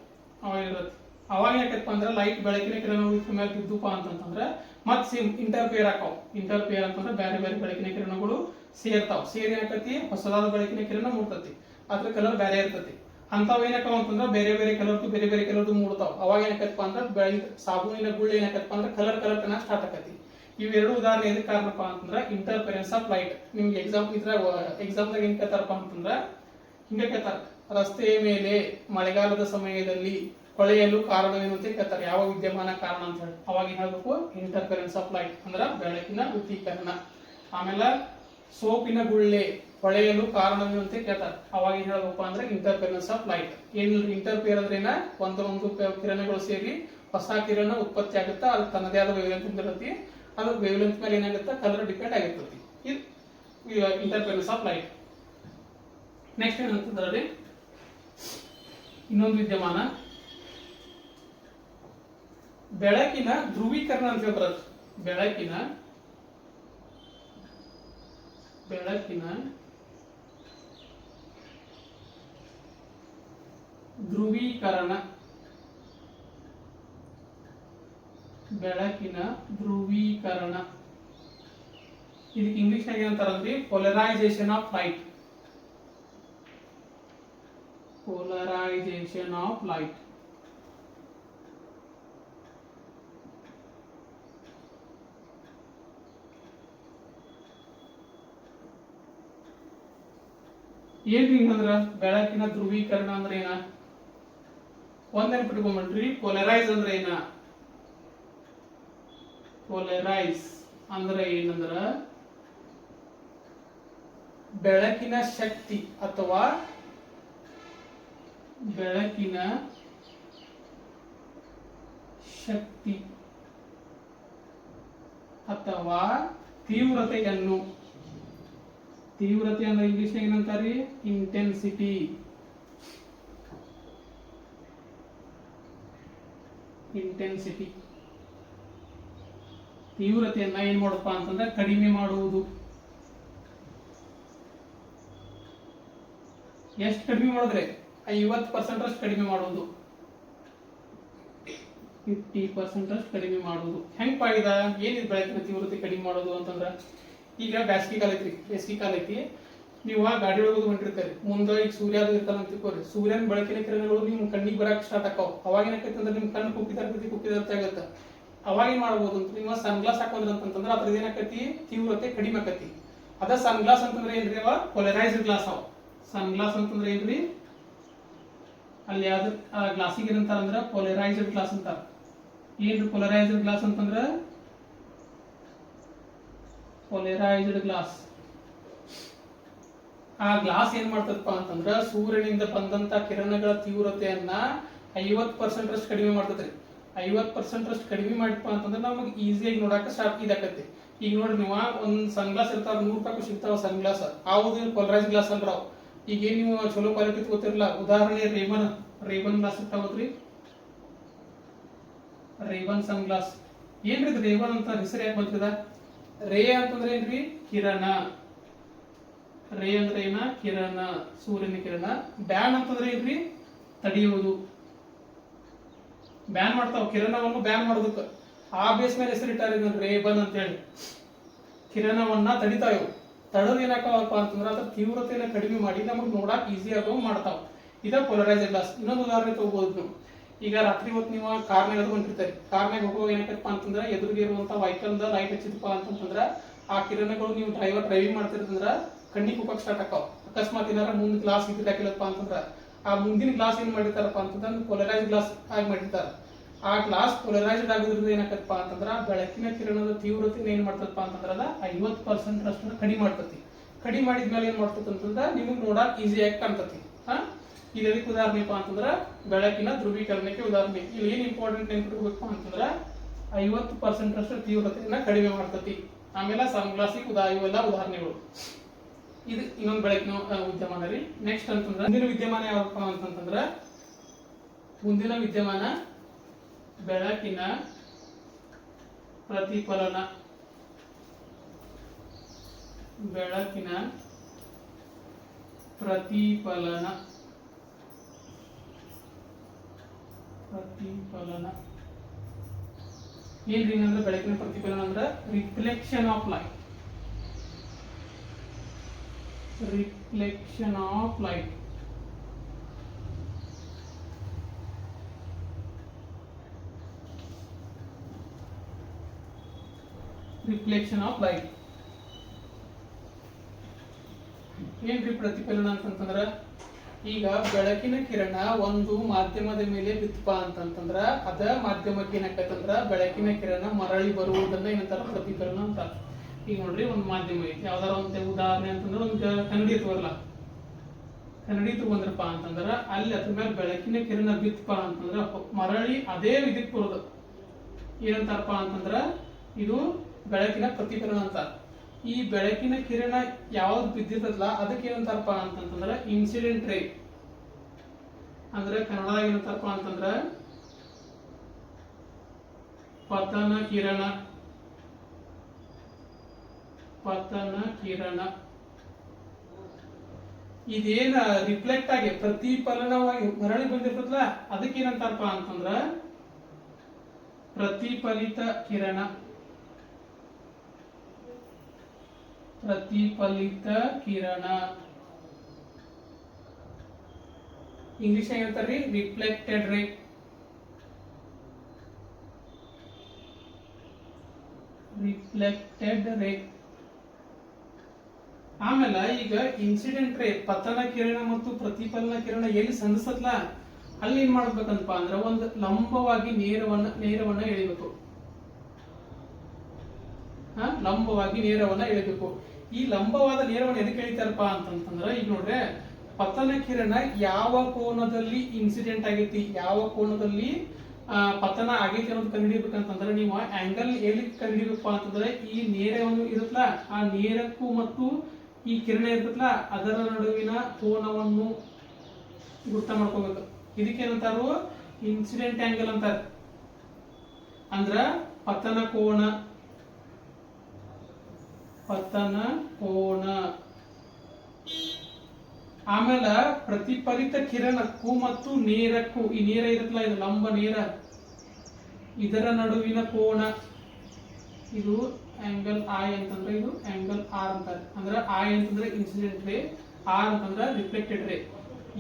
ಅವಾಗ ಯಾಕಪ್ಪ ಅಂದ್ರೆ ಲೈಟ್ ಬೆಳಕಿನ ಕಿರಣ ಮೇಲೆ ಬಿದ್ದುಪ್ಪ ಅಂತಂದ್ರೆ ಮತ್ ಸೇಮ್ ಇಂಟರ್ಫಿಯರ್ ಆಕಾವ್. ಇಂಟರ್ಫಿಯರ್ ಅಂತಂದ್ರೆ ಬೇರೆ ಬೇರೆ ಬೆಳಕಿನ ಕಿರಣಗಳು ಸೇರ್ತಾವ್. ಸೇರಿ ಏನಾಕತಿ, ಹೊಸದಾದ ಬೆಳಕಿನ ಕಿರಣ ಮೂಡ್ತತಿ, ಅದ್ರ ಕಲರ್ ಬೇರೆ ಇರ್ತತಿ. ಅಂಥವು ಏನಕ್ಕವ ಅಂತಂದ್ರೆ ಬೇರೆ ಬೇರೆ ಕಲರ್ದು ಮೂಡ್ತಾವ. ಅವಾಗ ಏನಕ್ಕಪ್ಪ ಅಂದ್ರೆ ಸಾಬೂನಿನ ಗುಳ್ಳೆ ಏನಕ್ಕಪ್ಪ ಅಂದ್ರೆ ಕಲರ್ ಕನ್ನ ಸ್ಟಾರ್ಟ್ ಆಕತಿ. ಇವೆರಡು ಉದಾಹರಣೆ ಎದಕ್ಕೆ ಕಾರಣಪ್ಪ ಅಂತಂದ್ರೆ ಇಂಟರ್ಫರೆನ್ಸ್ ಆಫ್ ಲೈಟ್. ನಿಮ್ಗೆ ಎಕ್ಸಾಮ್ದಾಗ ಏನ್ ಕೇಳ್ತಾರಪ್ಪ ಅಂತಂದ್ರೆ ಹಿಂಗೆ ಕೇಳ್ತಾರ, ರಸ್ತೆಯ ಮೇಲೆ ಮಳೆಗಾಲದ ಸಮಯದಲ್ಲಿ ಕೊಳೆಯಲು ಕಾರಣವೇನು ಅಂತ ಕೇಳ್ತಾರೆ, ಯಾವ ವಿದ್ಯಮಾನ ಕಾರಣ ಅಂತ ಹೇಳಿ. ಅವಾಗ ಏನ್ ಹೇಳ್ಬೇಕು, ಇಂಟರ್ಫರೆನ್ಸ್ ಆಫ್ ಲೈಟ್ ಅಂದ್ರೆ ಬೆಳಕಿನ ವ್ಯತಿಕರಣ. ಆಮೇಲೆ ಸೋಪಿನ ಗುಳ್ಳೆ ಹೊಳೆಯಲು ಕಾರಣವೇನು ಅಂತ ಕೇಳ್ತಾರೆ, ಅವಾಗ ಏನ್ ಹೇಳ್ಬೇಕು ಅಂದ್ರೆ ಇಂಟರ್ಫರೆನ್ಸ್ ಆಫ್ ಲೈಟ್. ಏನಿಲ್ಲ, ಇಂಟರ್ಫಿಯರ್ ಅಂದ್ರೆ ಏನ, ಒಂದೊಂದು ಕಿರಣಗಳು ಸೇರಿ ಹೊಸ ಕಿರಣ ಉತ್ಪತ್ತಿ ಆಗುತ್ತಾ, ಅದು ತನ್ನದೇ ಆದ ವೇವ್ಲೆಂತ್ ಇರತಿ. ಅದು ವೇವ್ಲೆಂತ್ ಮೇಲೆ ಏನಾಗುತ್ತೆ, ಕಲರ್ ಡಿಪೆಂಡ್ ಆಗಿರ್ತತಿ. ಇದು ಇಂಟರ್ಫರೆನ್ಸ್ ಆಫ್ ಲೈಟ್. ನೆಕ್ಸ್ಟ್ ಏನಂತಂದ್ರೆ ಇನ್ನೊಂದು ವಿದ್ಯಮಾನ ಬೆಳಕಿನ ಧ್ರುವೀಕರಣ ಅಂತ ಹೇಳ್ತಾರೆ. ಬೆಳಕಿನ ಧ್ರುವೀಕರಣ. ಬೆಳಕಿನ ಧ್ರುವೀಕರಣ ಇದಕ್ಕೆ ಇಂಗ್ಲಿಷ್ ನಾಗ ಏನಂತಾರಂದ್ರೆ polarisation of light. Polarisation of light. ಏನ್ರಿ ಅಂದ್ರ ಬೆಳಕಿನ ಧ್ರುವೀಕರಣ ಅಂದ್ರೆ ಏನ, ಒಂದೇನ್ ಬಿಟ್ಕೊಂಡ್ರಿ, ಪೋಲರೈಸ್ ಅಂದ್ರೆ ಏನ. ಪೋಲರೈಸ್ ಅಂದ್ರೆ ಏನಂದ್ರ ಬೆಳಕಿನ ಶಕ್ತಿ ಅಥವಾ ತೀವ್ರತೆಯನ್ನು, ತೀವ್ರತೆ ಅಂದ್ರೆ ಇಂಗ್ಲಿಷ್ ಏನಂತಾರೆ, ಇಂಟೆನ್ಸಿಟಿ. ತೀವ್ರತೆಯನ್ನ ಏನ್ ಮಾಡಪ್ಪ ಅಂತಂದ್ರೆ ಕಡಿಮೆ ಮಾಡುವುದು. ಎಷ್ಟು ಕಡಿಮೆ ಮಾಡಿದ್ರೆ 50% ಅಷ್ಟು ಕಡಿಮೆ ಮಾಡುವುದು, 50% ಅಷ್ಟು ಕಡಿಮೆ ಮಾಡುವುದು. ಹೆಂಗ್ ಪಾಡಿದ, ಏನಿದೆ ಬೆಳಕಿನ ತೀವ್ರತೆ ಕಡಿಮೆ ಮಾಡೋದು ಅಂತಂದ್ರ, ಈಗ ಬೇಸಿಗೆ ಕಾಲ ಐತಿ, ನೀವು ಆ ಗಾಡಿ ಒಳಗೆ ಹೊಂಟಿರ್ತಾರೆ, ಮುಂದೆ ಈಗ ಸೂರ್ಯ ಇರ್ತಾನ ಅಂತ ತಿಳ್ಕೊರಿ, ಸೂರ್ಯನ ಬೆಳಕಿನ ಕಿರಣಗಳು ನಿಮ್ ಕಣ್ಣಿಗೆ ಬರಕ್ ಸ್ಟಾರ್ಟ್ ಆಕಾವ. ಅವಾಗ ಏನಾಕೈತಿ ಅಂದ್ರೆ ನಿಮ್ ಕಣ್ಣು ಕುಕ್ಕಿದರ್ತಿ ಆಗತ್ತ. ಅವಾಗ ಏನ್ ಮಾಡ್ಬೋದು ಅಂತ, ನೀವು ಸನ್ ಗ್ಲಾಸ್ ಹಾಕೊಂಡ್ರ ಅಂತಂದ್ರೆ ಅದ್ರದ್ದು ಏನಾಕತಿ, ತೀವ್ರತೆ ಕಡಿಮೆ ಆಕತಿ. ಅದ ಸನ್ ಗ್ಲಾಸ್ ಅಂತಂದ್ರೆ ಏನ್ರಿ, ಅವ ಪೋಲರೈಸ್ಡ್ ಗ್ಲಾಸ್ ಅವ. ಸನ್ ಗ್ಲಾಸ್ ಅಂತಂದ್ರೆ ಏನ್ರಿ, ಅಲ್ಲಿ ಯಾವ್ದು ಆ ಗ್ಲಾಸಿಗೆ ಏನಂತಾರ ಅಂದ್ರ ಪೋಲರೈಸ್ಡ್ ಗ್ಲಾಸ್ ಅಂತಾರ. ಏನ್ರಿ ಪೋಲರೈಸ್ಡ್ ಗ್ಲಾಸ್ ಅಂತಂದ್ರ, ಪೋಲರೈಸ್ಡ್ ಗ್ಲಾಸ್ ಆ ಗ್ಲಾಸ್ ಏನ್ ಮಾಡ್ತದಪ್ಪ ಅಂತಂದ್ರ ಸೂರ್ಯನಿಂದ ಬಂದಂತ ಕಿರಣಗಳ ತೀವ್ರತೆಯನ್ನ 50% ಅಷ್ಟು ಕಡಿಮೆ ಮಾಡ್ತದ್ರಿ. 50% ಅಷ್ಟು ಕಡಿಮೆ ಮಾಡಿಪ್ಪ ಅಂತಂದ್ರೆ ನಮಗೆ ಈಸಿಯಾಗಿ ನೋಡಾಕ ಇದಾಕತಿ. ಈಗ ನೋಡ್ರಿ, ನೀವು ಒಂದ್ ಸನ್ ಗ್ಲಾಸ್ ಇರ್ತಾವ, 100 ರೂಪಾಯಿ ಸಿಗ್ತಾವ ಸನ್ ಗ್ಲಾಸ್. ಆವುದು ಪೋಲರೈಸ್ ಗ್ಲಾಸ್ ಅಲ್ರ ಅವು. ಈಗ ಏನ್ ನೀವು ಚಲೋ ಕ್ವಾಲಿಟಿ ತಗೋತಿರಲ್ಲ, ಉದಾಹರಣೆ ರೇಬನ್ ಗ್ಲಾಸ್ ಇರ್ತಾವಲ್ರಿ, ರೇಬನ್ ಸನ್ ಗ್ಲಾಸ್. ಏನ್ರಿ ರೇಬನ್ ಅಂತ ಹೆಸರು ಯಾಕೆ ಬಂತದ, ರೇ ಅಂತಂದ್ರೆ ಏನ್ರಿ, ಕಿರಣ. ರೇ ಅಂದ್ರೆ ಏನ, ಕಿರಣ, ಸೂರ್ಯನ ಕಿರಣ. ಬ್ಯಾನ್ ಅಂತಂದ್ರೆ ಏನ್ರಿ, ತಡೆಯುವುದು. ಬ್ಯಾನ್ ಮಾಡ್ತಾವ, ಕಿರಣವನ್ನು ಬ್ಯಾನ್ ಮಾಡೋದಕ್ಕೆ ಆ ಬೇಸ್ ಮೇಲೆ ಹೆಸರಿಟ್ಟಾರೆ ರೇಬನ್ ಅಂತ ಹೇಳಿ. ಕಿರಣವನ್ನ ತಡಿತಾವ. ತಡೋದು ಏನಾಕವಪ್ಪ ಅಂತಂದ್ರೆ ಅದ್ರ ತೀವ್ರತೆಯನ್ನ ಕಡಿಮೆ ಮಾಡಿ ನಮಗೆ ನೋಡಕ್ ಈಸಿ ಆಗೋ ಮಾಡ್ತಾವ. ಇದ ಪೋಲರೈಸ್ಡ್ ಗ್ಲಾಸ್. ಇನ್ನೊಂದು ಉದಾಹರಣೆ ತಗೋಬಹುದು ನೀವು. ಈಗ ರಾತ್ರಿ ಹೊತ್ತು ನೀವು ಕಾರ್ನಾಗ ಹೊಂಟಿರ್ತಾರೆ, ಕಾರ್ನಾಗ ಹೋಗುವಾಗ ಏನಾಕಪ್ಪ ಅಂತಂದ್ರೆ ಎದುರಿಗೆ ಇರುವಂತ ವೆಹಿಕಲ್ ಲೈಟ್ ಹಚ್ಚಿದಪ್ಪ ಅಂತಂದ್ರ ಆ ಕಿರಣಗಳು ನೀವು ಡ್ರೈವಿಂಗ್ ಮಾಡ್ತಿರ್ತಂದ್ರ ಕಣ್ಣಿಗೆ ಹೋಗಕ್ ಸ್ಟಾರ್ಟ್ ಆಕಾವ. ಅಕಸ್ಮಾತ್ ಏನಾರ ಮುಂದ್ ಗ್ಲಾಸ್ ಇದ್ದಿರಲಿಲ್ಲಪ್ಪ ಅಂತಂದ್ರ ಆ ಮುಂದಿನ ಗ್ಲಾಸ್ ಏನ್ ಮಾಡಿರ್ತಾರಪ್ಪ ಅಂತಂದ್ರೆ ಪೋಲರೈಸ್ಡ್ ಗ್ಲಾಸ್ ಆಗಿ ಮಾಡಿರ್ತಾರ. ಆ ಗ್ಲಾಸ್ ಪೋಲರೈಸ್ಡ್ ಆಗೋದ್ರಿಂದ ಏನಾಕತ್ತಪ್ಪ ಅಂತಂದ್ರ ಬೆಳಕಿನ ಕಿರಣದ ತೀವ್ರತೆ ಏನ್ ಮಾಡ್ತಪ್ಪ ಅಂತಂದ್ರ ಅದ 50% ಅಷ್ಟನ್ನ ಕಡಿಮೆ ಮಾಡ್ತತಿ. ಕಡಿಮೆ ಮಾಡಿದ್ಮೇಲೆ ಏನ್ ಮಾಡ್ತತಿ ಅಂತಂದ್ರ ನಿಮಗ್ ನೋಡಕ್ ಈಸಿಯಾಗಿ ಕಾಣ್ತತಿ. ಇದು ಎದಕ್ಕೆ ಉದಾಹರಣೆಪ್ಪ ಅಂತಂದ್ರ ಬೆಳಕಿನ ಧ್ರುವೀಕರಣಕ್ಕೆ ಉದಾಹರಣೆ. ಇಲ್ಲಿ ಏನ್ ಇಂಪಾರ್ಟೆಂಟ್ ನೆನ್ಪಿಟ್ಕೋಬೇಕು ಅಂತಂದ್ರ 50% ಅಷ್ಟು ತೀವ್ರತೆಯನ್ನ ಕಡಿಮೆ ಮಾಡ್ತತಿ. ಆಮೇಲೆ ಸನ್ ಗ್ಲಾಸಿಗೆ ಇವೆಲ್ಲ ಉದಾಹರಣೆಗಳು. ಇದು ಇನ್ನೊಂದು ಬೆಳಕಿನ ವಿದ್ಯಮಾನ ರೀ. ನೆಕ್ಸ್ಟ್ ಅಂತಂದ್ರ ಮುಂದಿನ ವಿದ್ಯಮಾನ ಯಾವಪ್ಪ ಅಂತಂದ್ರ, ಮುಂದಿನ ವಿದ್ಯಮಾನ ಬೆಳಕಿನ ಪ್ರತಿಫಲನ. ಬೆಳಕಿನ ಪ್ರತಿಫಲನ. ಏನ್ರಿ ಅಂದ್ರೆ ಬೆಳಕಿನ ಪ್ರತಿಫಲನ ಅಂದ್ರೆ reflection of light. Reflection of light. Reflection of light. ಏನ್ರಿ ಪ್ರತಿಫಲನ ಅಂತಂತಂದ್ರ, ಈಗ ಬೆಳಕಿನ ಕಿರಣ ಒಂದು ಮಾಧ್ಯಮದ ಮೇಲೆ ಬಿತ್ತಪ ಅಂತಂತಂದ್ರ ಅದ ಮಾಧ್ಯಮಕ್ಕೆ ಏನಾಕತ್ತಂದ್ರ ಬೆಳಕಿನ ಕಿರಣ ಮರಳಿ ಬರುವುದನ್ನ ಏನಂತಾರ ಪ್ರತಿಫಲನ ಅಂತ. ಈಗ ನೋಡ್ರಿ ಒಂದು ಮಾಧ್ಯಮ ಐತಿ, ಯಾವ್ದಾರ ಒಂದು ಉದಾಹರಣೆ ಅಂತಂದ್ರೆ ಒಂದು ಕನ್ನಡಿ ತಗೋರಲ್ಲ, ಕನ್ನಡಿ ತಗೊಂಡ್ರಪ್ಪ ಅಂತಂದ್ರ ಅಲ್ಲಿ ಅದ್ರ ಮೇಲೆ ಬೆಳಕಿನ ಕಿರಣ ಬಿತ್ತಪ ಅಂತಂದ್ರ ಮರಳಿ ಅದೇ ಇದಕ್ ಬರೋದು ಏನಂತಾರಪ್ಪ ಅಂತಂದ್ರ ಇದು ಬೆಳಕಿನ ಪ್ರತಿಫಲನ ಅಂತ. ಈ ಬೆಳಕಿನ ಕಿರಣ ಯಾವ್ದು ಬಿದ್ದಿರ್ತದಲ್ಲ ಅದಕ್ಕೆ ಏನಂತಾರಪ್ಪ ಅಂತಂದ್ರ ಇನ್ಸಿಡೆಂಟ್ ರೇ. ಅಂದ್ರೆ ಕನ್ನಡದಾಗ ಏನಂತಾರಪ್ಪ ಅಂತಂದ್ರ ಪತನ ಕಿರಣ. ಪತನ ಕಿರಣ ಇದೇನ ರಿಫ್ಲೆಕ್ಟ್ ಆಗಿ ಪ್ರತಿಫಲನವಾಗಿ ಮರಳಿ ಬಂದಿರ್ತದಲ್ಲ ಅದಕ್ಕೆ ಏನಂತಾರಪ್ಪ ಅಂತಂದ್ರ ಪ್ರತಿಫಲಿತ ಕಿರಣ. ಪ್ರತಿಫಲಿತ ಕಿರಣ ಇಂಗ್ಲಿಷ್ ಹೇಳ್ತಾರ್ರಿ ರಿಫ್ಲೆಕ್ಟೆಡ್ ರೇ. Reflected ray. ಆಮೇಲೆ ಈಗ ಇನ್ಸಿಡೆಂಟ್ ರೇ ಪತನ ಕಿರಣ ಮತ್ತು ಪ್ರತಿಫಲನ ಕಿರಣ ಎಲ್ಲಿ ಸಂಧಿಸತ್ಲ ಅಲ್ಲಿ ಏನ್ ಮಾಡ್ಬೇಕಂತಪ್ಪ ಅಂದ್ರೆ ಒಂದು ಲಂಬವಾಗಿ ನೇರವನ್ನ ಎಳಿಬೇಕು. ಲಂಬವಾಗಿ ನೇರವನ್ನ ಎಳಿಬೇಕು. ಈ ಲಂಬವಾದ ನೇರವನ್ನು ಎದಕ್ಕೆ ಎಳಿತಾರಪ್ಪ ಅಂತಂತಂದ್ರ ಈಗ ನೋಡ್ರೆ ಪತನ ಕಿರಣ ಯಾವ ಕೋನದಲ್ಲಿ ಇನ್ಸಿಡೆಂಟ್ ಆಗೈತಿ, ಯಾವ ಕೋನದಲ್ಲಿ ಪತನ ಆಗೈತಿ ಅನ್ನೋದು ಕಂಡುಹಿಡಿಬೇಕಂತಂದ್ರೆ ನೀವು ಆಂಗಲ್ ಎಲ್ಲಿ ಕಂಡುಹಿಡಿಬೇಕಪ್ಪ ಅಂತಂದ್ರೆ ಈ ನೇರವನ್ನು ಇರುತ್ತಲ್ಲ ಆ ನೇರಕ್ಕೂ ಮತ್ತು ಈ ಕಿರಣ ಇರ್ತಲ್ಲ ಅದರ ನಡುವಿನ ಕೋನವನ್ನು ಗುರ್ತ ಮಾಡ್ಕೋಬೇಕು. ಇದಕ್ಕೇನಂತಾರು ಇನ್ಸಿಡೆಂಟ್ ಆಂಗಲ್ ಅಂತಾರ. ಅಂದ್ರ ಪತನ ಕೋನ. ಪತನ ಕೋನ. ಆಮೇಲೆ ಪ್ರತಿಫಲಿತ ಕಿರಣಕ್ಕೂ ಮತ್ತು ನೇರಕ್ಕೂ ಈ ನೇರ ಇರುತ್ತಲ್ಲ ಇದು ಲಂಬ ನೇರ ಇದರ ನಡುವಿನ ಕೋನ ಇದು ಆಂಗಲ್ ಐ ಅಂತಂದ್ರೆ ಇದು ಆಂಗಲ್ ಆರ್ ಅಂತಾರೆ. ಅಂದ್ರೆ ಐ ಅಂತಂದ್ರೆ ಇನ್ಸಿಡೆಂಟ್ ರೇ, ಆರ್ ಅಂತಂದ್ರೆ ರಿಫ್ಲೆಕ್ಟೆಡ್ ರೇ.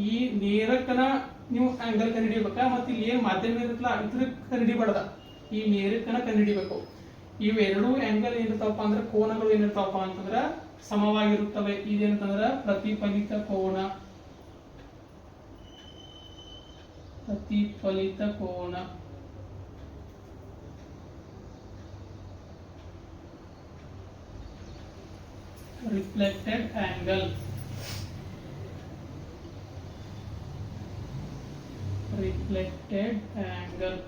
ಈ ನೇರಕ್ಕನ ನೀವು ಆಂಗಲ್ ಕಂಡುಹಿಡಿಬೇಕಾ ಮತ್ತೆ ಇಲ್ಲಿ ಏನ್ ಮಾಧ್ಯಮ ಇರುತ್ತಲ್ಲ ಇದ್ರ ಕಂಡುಹಿಡಿಬಾರ್ದ, ಈ ನೇರಕ್ಕನ ಕಂಡುಹಿಡಿಬೇಕು. ಇವೆರಡೂ ಆಂಗಲ್ ಏನಿರ್ತಾವಪ್ಪ ಅಂದ್ರೆ ಕೋನಗಳು ಏನಿರ್ತಾವಪ್ಪ ಅಂತಂದ್ರ ಸಮವಾಗಿರುತ್ತವೆ. ಇದೇನಂತಂದ್ರ ಪ್ರತಿಫಲಿತ ಕೋನ. ಪ್ರತಿಫಲಿತ ಕೋನ. Reflected angle. ರಿಫ್ಲೆಕ್ಟೆಡ್ ಆಂಗಲ್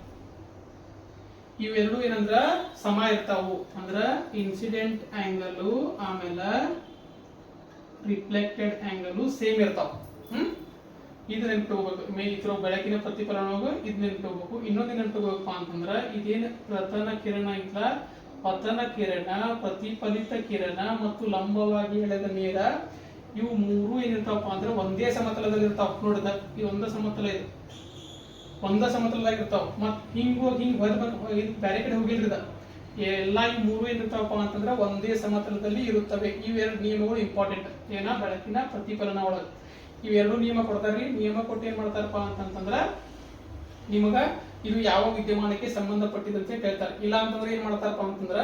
ಇವೆರಡು ಏನಂದ್ರ ಸಮ ಇರ್ತಾವು. ಅಂದ್ರ ಇನ್ಸಿಡೆಂಟ್ ಆಂಗಲ್ ಆಮೇಲೆ ರಿಫ್ಲೆಕ್ಟೆಡ್ ಆಂಗಲ್ ಸೇಮ್ ಇರ್ತಾವ. ಇದು ನೆನ್ಪಿಟ್ಕೋಬೇಕು. ಇದ್ರ ಬೆಳಕಿನ ಪ್ರತಿಫಲನ ಇದ್ ನೆನ್ಪಿಟ್ಕೋಬೇಕು. ಇನ್ನೊಂದು ನೆನ್ಪಿಟ್ಕೋಬೇಕಪ್ಪ ಅಂತಂದ್ರ ಇದೇನ್ ಪತನ ಕಿರಣ ಐತ್ಲ, ಪತನ ಕಿರಣ, ಪ್ರತಿಫಲಿತ ಕಿರಣ ಮತ್ತು ಲಂಬವಾಗಿ ಎಳೆದ ನೇರ ಇವು ಮೂರು ಏನಿರ್ತಾವಪ್ಪ ಅಂದ್ರೆ ಒಂದೇ ಸಮತಲದಲ್ಲಿ ಇರ್ತಾವ. ನೋಡಿದ ಈ ಒಂದ ಸಮತಲ ಇದು ಒಂದ ಸಮತಲದಾಗಿರ್ತಾವ. ಮತ್ ಹಿಂಗ್ ಹೋಗಿ ಹಿಂಗ್ ಬೇರೆ ಕಡೆ ಹೋಗಿಲ್ರಿದ ಎಲ್ಲಾ ಈ ಮೂರು ಏನಿರ್ತಾವಪ್ಪ ಅಂತಂದ್ರೆ ಒಂದೇ ಸಮತಲದಲ್ಲಿ ಇರುತ್ತವೆ. ಇವೆರಡು ನಿಯಮಗಳು ಇಂಪಾರ್ಟೆಂಟ್ ಏನ ಬೆಳಕಿನ ಪ್ರತಿಫಲನ ಒಳಗ. ಇವೆರಡು ನಿಯಮ ಕೊಡ್ತಾರ್ರಿ. ನಿಯಮ ಕೊಟ್ಟು ಏನ್ ಮಾಡ್ತಾರಪ್ಪ ಅಂತಂದ್ರ ನಿಮಗ ಇದು ಯಾವ ವಿದ್ಯಮಾನಕ್ಕೆ ಸಂಬಂಧಪಟ್ಟಿದಂತೆ ಕೇಳ್ತಾರೆ. ಇಲ್ಲ ಅಂತಂದ್ರೆ ಏನ್ ಮಾಡ್ತಾರಪ್ಪ ಅಂತಂದ್ರ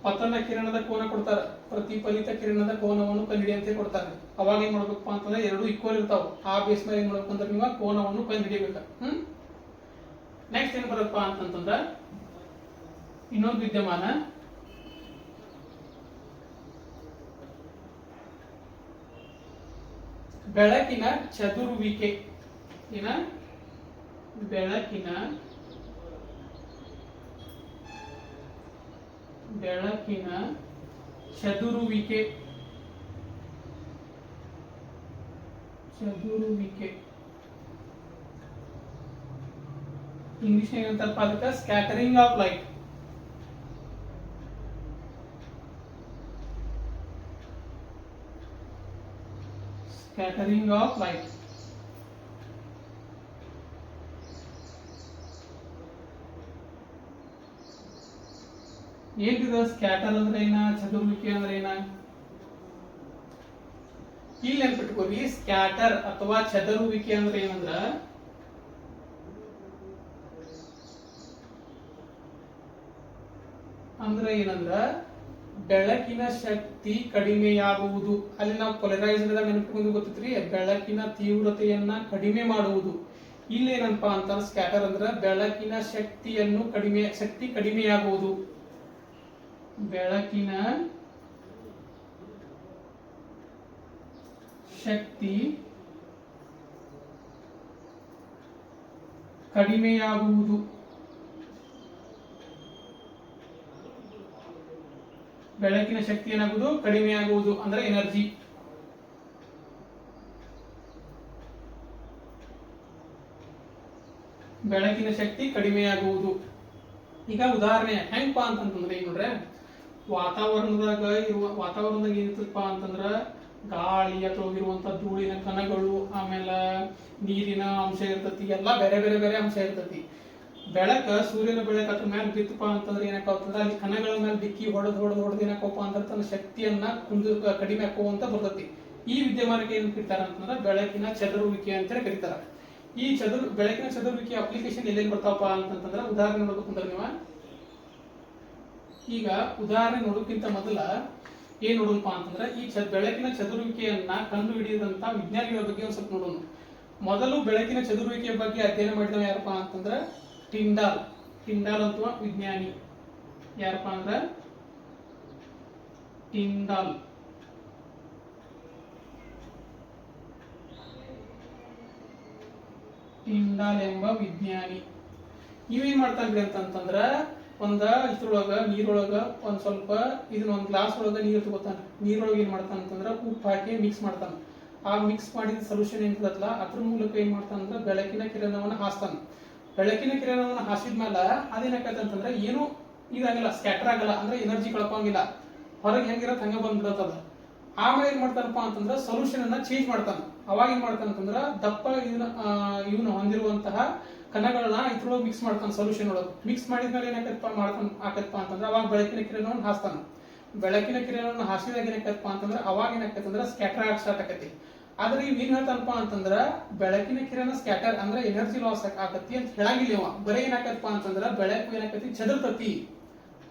ಪತನ ಕಿರಣದ ಕೋನ ಕೊಡ್ತಾರ, ಪ್ರತಿಫಲಿತ ಕಿರಣದ ಕೋನವನ್ನು ಕಂಡುಹಿಡಿಯಂತೆ ಕೊಡ್ತಾರೆ. ಅವಾಗ ಏನ್ ಮಾಡ್ಬೇಕಪ್ಪ ಅಂತಂದ್ರೆ ಎರಡು ಈಕ್ವಲ್ ಇರ್ತಾವ. ಆ ಬೇಸ್ ಮೇಲೆ ಏನ್ ಮಾಡ್ಬೇಕಂದ್ರೆ ನೀವು ಕೋನವನ್ನು ಕಂಡುಹಿಡಿಯಬೇಕ. ನೆಕ್ಸ್ಟ್ ಏನ್ ಬರಪ್ಪ ಅಂತಂದ್ರ ಇನ್ನೊಂದು ವಿದ್ಯಮಾನ ಬೆಳಕಿನ ಚದುರುವಿಕೆ. ಏನ ಬೆಳಕಿನ ಚದುರುವಿಕೆ. ಚದುರುವಿಕೆ ಇಂಗ್ಲಿಷ್ ಏನಂತಾರಪ್ಪ ಅದಕ್ಕೆ scattering of light. Scattering of light. ಏನಿದೆ ಸ್ಕ್ಯಾಟರ್ ಅಂದ್ರೆ ಏನ, ಚದುರುವಿಕೆ ಅಂದ್ರೆ ಏನ? ಇಲ್ಲಿ ನೆನ್ಪಿಟ್ಕೋರಿ, ಸ್ಕ್ಯಾಟರ್ ಅಥವಾ ಚದುರುವಿಕೆ ಅಂದ್ರೆ ಏನಂದ್ರ ಅಂದ್ರೆ ಏನಂದ್ರ ಬೆಳಕಿನ ಶಕ್ತಿ ಕಡಿಮೆಯಾಗುವುದು. ಅಲ್ಲಿ ನಾವು ಪೊಲರೈಸ್ಡ್ ನೆನಪಿಗೆ ಗೊತ್ತೈತ್ರಿ, ಬೆಳಕಿನ ತೀವ್ರತೆಯನ್ನ ಕಡಿಮೆ ಮಾಡುವುದು. ಇಲ್ಲಿ ಏನಪ್ಪಾ ಅಂತ ಸ್ಕ್ಯಾಟರ್ ಅಂದ್ರೆ ಬೆಳಕಿನ ಶಕ್ತಿ ಕಡಿಮೆಯಾಗುವುದು. ಬೆಳಕಿನ ಶಕ್ತಿ ಕಡಿಮೆಯಾಗುವುದು. ಬೆಳಕಿನ ಶಕ್ತಿ ಏನಾಗುವುದು? ಕಡಿಮೆಯಾಗುವುದು ಅಂದ್ರೆ ಎನರ್ಜಿ. ಬೆಳಕಿನ ಶಕ್ತಿ ಕಡಿಮೆಯಾಗುವುದು. ಈಗ ಉದಾಹರಣೆ ಹೆಂಗಪ್ಪ ಅಂತಂದ್ರೆ ಈಗ ನೋಡ್ರೆ, ವಾತಾವರಣದಾಗ ಏನಿರ್ತಪ್ಪ ಅಂತಂದ್ರ ಗಾಳಿ ಅಥವಾ ಇರುವಂತ ಧೂಳಿನ ಕಣಗಳು, ಆಮೇಲೆ ನೀರಿನ ಅಂಶ ಇರ್ತತಿ, ಎಲ್ಲಾ ಬೇರೆ ಬೇರೆ ಬೇರೆ ಅಂಶ ಇರ್ತತಿ. ಸೂರ್ಯನ ಬೆಳಕು ಅದ್ರ ಮೇಲೆ ಬಿತ್ತಪ್ಪ ಅಂತಂದ್ರೆ ಏನಾಕಂದ್ರೆ ಅಲ್ಲಿ ಕಣಗಳ ಮೇಲೆ ದಿಕ್ಕಿ ಹೊಡೆದು ಏನಾಕಪ್ಪ ಅಂದ್ರೆ ತನ್ನ ಶಕ್ತಿಯನ್ನ ಕಡಿಮೆ ಹಾಕುವಂತ ಬರ್ತತಿ. ಈ ವಿದ್ಯಮಾನಕ್ಕೆ ಏನ್ ಕರೀತಾರ ಅಂತಂದ್ರೆ ಬೆಳಕಿನ ಚದುರುವಿಕೆ ಅಂತ ಕರೀತಾರ. ಈ ಬೆಳಕಿನ ಚದುರುವಿಕೆ ಅಪ್ಲಿಕೇಶನ್ ಎಲ್ಲೆಲ್ಲಿ ಬರ್ತಾವಪ್ಪ ಅಂತಂದ್ರೆ ಉದಾಹರಣೆ ನೋಡ್ಬೇಕಂದ್ರೆ ನೀವು ಈಗ ಉದಾಹರಣೆ ನೋಡೋಕ್ಕಿಂತ ಮೊದಲ ಏನ್ ನೋಡೋಣಪ್ಪ ಅಂತಂದ್ರೆ ಈ ಬೆಳಕಿನ ಚದುರುವಿಕೆಯನ್ನ ಕಂಡು ಹಿಡಿದಂತ ವಿಜ್ಞಾನಿಗಳ ಬಗ್ಗೆ ಒಂದ್ ಸ್ವಲ್ಪ ನೋಡೋಣ. ಮೊದಲು ಬೆಳಕಿನ ಚದುರುವಿಕೆಯ ಬಗ್ಗೆ ಅಧ್ಯಯನ ಮಾಡಿದವ ಯಾರಪ್ಪ ಅಂತಂದ್ರೆ ಟಿಂಡಾಲ್ ಅಥವಾ ವಿಜ್ಞಾನಿ ಯಾರಪ್ಪ ಅಂದ್ರೆ ಟಿಂಡಾಲ್. ಎಂಬ ವಿಜ್ಞಾನಿ ಇವೇನ್ ಮಾಡ್ತಾನ್ರಿ ಅಂತಂದ್ರ ನೀರೊಳಗ ಒಂದ್ ಸ್ವಲ್ಪ ಒಂದ್ ಗ್ಲಾಸ್ ಒಳಗ ನೀರು ತಗೋತಾನ. ನೀರೊಳಗೆ ಏನ್ ಮಾಡ್ತಾನ ಅಂತಂದ್ರ ಉಪ್ಪು ಹಾಕಿ ಮಿಕ್ಸ್ ಮಾಡ್ತಾನ. ಆ ಮಿಕ್ಸ್ ಮಾಡಿದ ಸೊಲ್ಯೂಷನ್ ಏನಿರ್ತದಲ್ಲ ಅದ್ರ ಮೂಲಕ ಏನ್ ಮಾಡ್ತಾನಂದ್ರ ಬೆಳಕಿನ ಕಿರಣವನ್ನ ಹಾಸ್ತಾನ. ಬೆಳಕಿನ ಕಿರಣವನ್ನ ಹಾಸಿದ್ಮೇಲೆ ಅದೇನಾಕೈತೆ ಅಂತಂದ್ರೆ ಏನು ಇದಾಗಲ್ಲ, ಸ್ಕ್ಯಾಟರ್ ಆಗಲ್ಲ, ಅಂದ್ರೆ ಎನರ್ಜಿ ಕಳ್ಕೊಂಗಿಲ್ಲ, ಹೊರಗೆ ಹೆಂಗಿರತ್ ಹಂಗ ಬಂದ್ಬಿಡತ್ತದ. ಆಮೇಲೆ ಏನ್ ಮಾಡ್ತಾನಪ್ಪ ಅಂತಂದ್ರ ಸೊಲ್ಯೂಷನ್ ಅನ್ನ ಚೇಂಜ್ ಮಾಡ್ತಾನ. ಅವಾಗ ಏನ್ ಮಾಡ್ತಾನ ಅಂತಂದ್ರ ದಪ್ಪ ಇವನು ಹೊಂದಿರುವಂತಹ ಕಣಗಳನ್ನ ಇದ್ರೊಳಗೆ ಮಿಕ್ಸ್ ಮಾಡ್ತಾನ. ಸೊಲ್ಯೂಷನ್ ಒಳಗೆ ಮಿಕ್ಸ್ ಮಾಡಿದ್ಮೇಲೆ ಆಕತ್ಪ ಅಂತಂದ್ರೆ ಅವಾಗ ಬೆಳಕಿನ ಕಿರಣವನ್ನು ಹಾಸ್ತಾನ. ಬೆಳಕಿನ ಕಿರಣವನ್ನು ಹಾಸಿದಾಗ ಏನಾಕತ್ಪ ಅಂತಂದ್ರೆ ಅವಾಗ ಏನಾಕತ್ತಂದ್ರ ಸ್ಕ್ಯಾಟರ್ ಆಗಿ ಸ್ಟಾರ್ಟ್ ಆಕತಿ. ಆದ್ರೆ ಇವ್ ಏನ್ ಹೇಳ್ತಾನಪ್ಪ ಅಂತಂದ್ರ ಬೆಳಕಿನ ಕಿರಣ ಸ್ಕ್ಯಾಟರ್ ಅಂದ್ರೆ ಎನರ್ಜಿ ಲಾಸ್ ಆಕತಿ ಅಂತ ಹೇಳಂಗಿಲ್ಲ ಇವ. ಬರೀ ಏನಾಕತ್ಪ ಅಂತಂದ್ರ ಬೆಳಕು ಏನಾಕತಿ ಚದುರ್ತತಿ.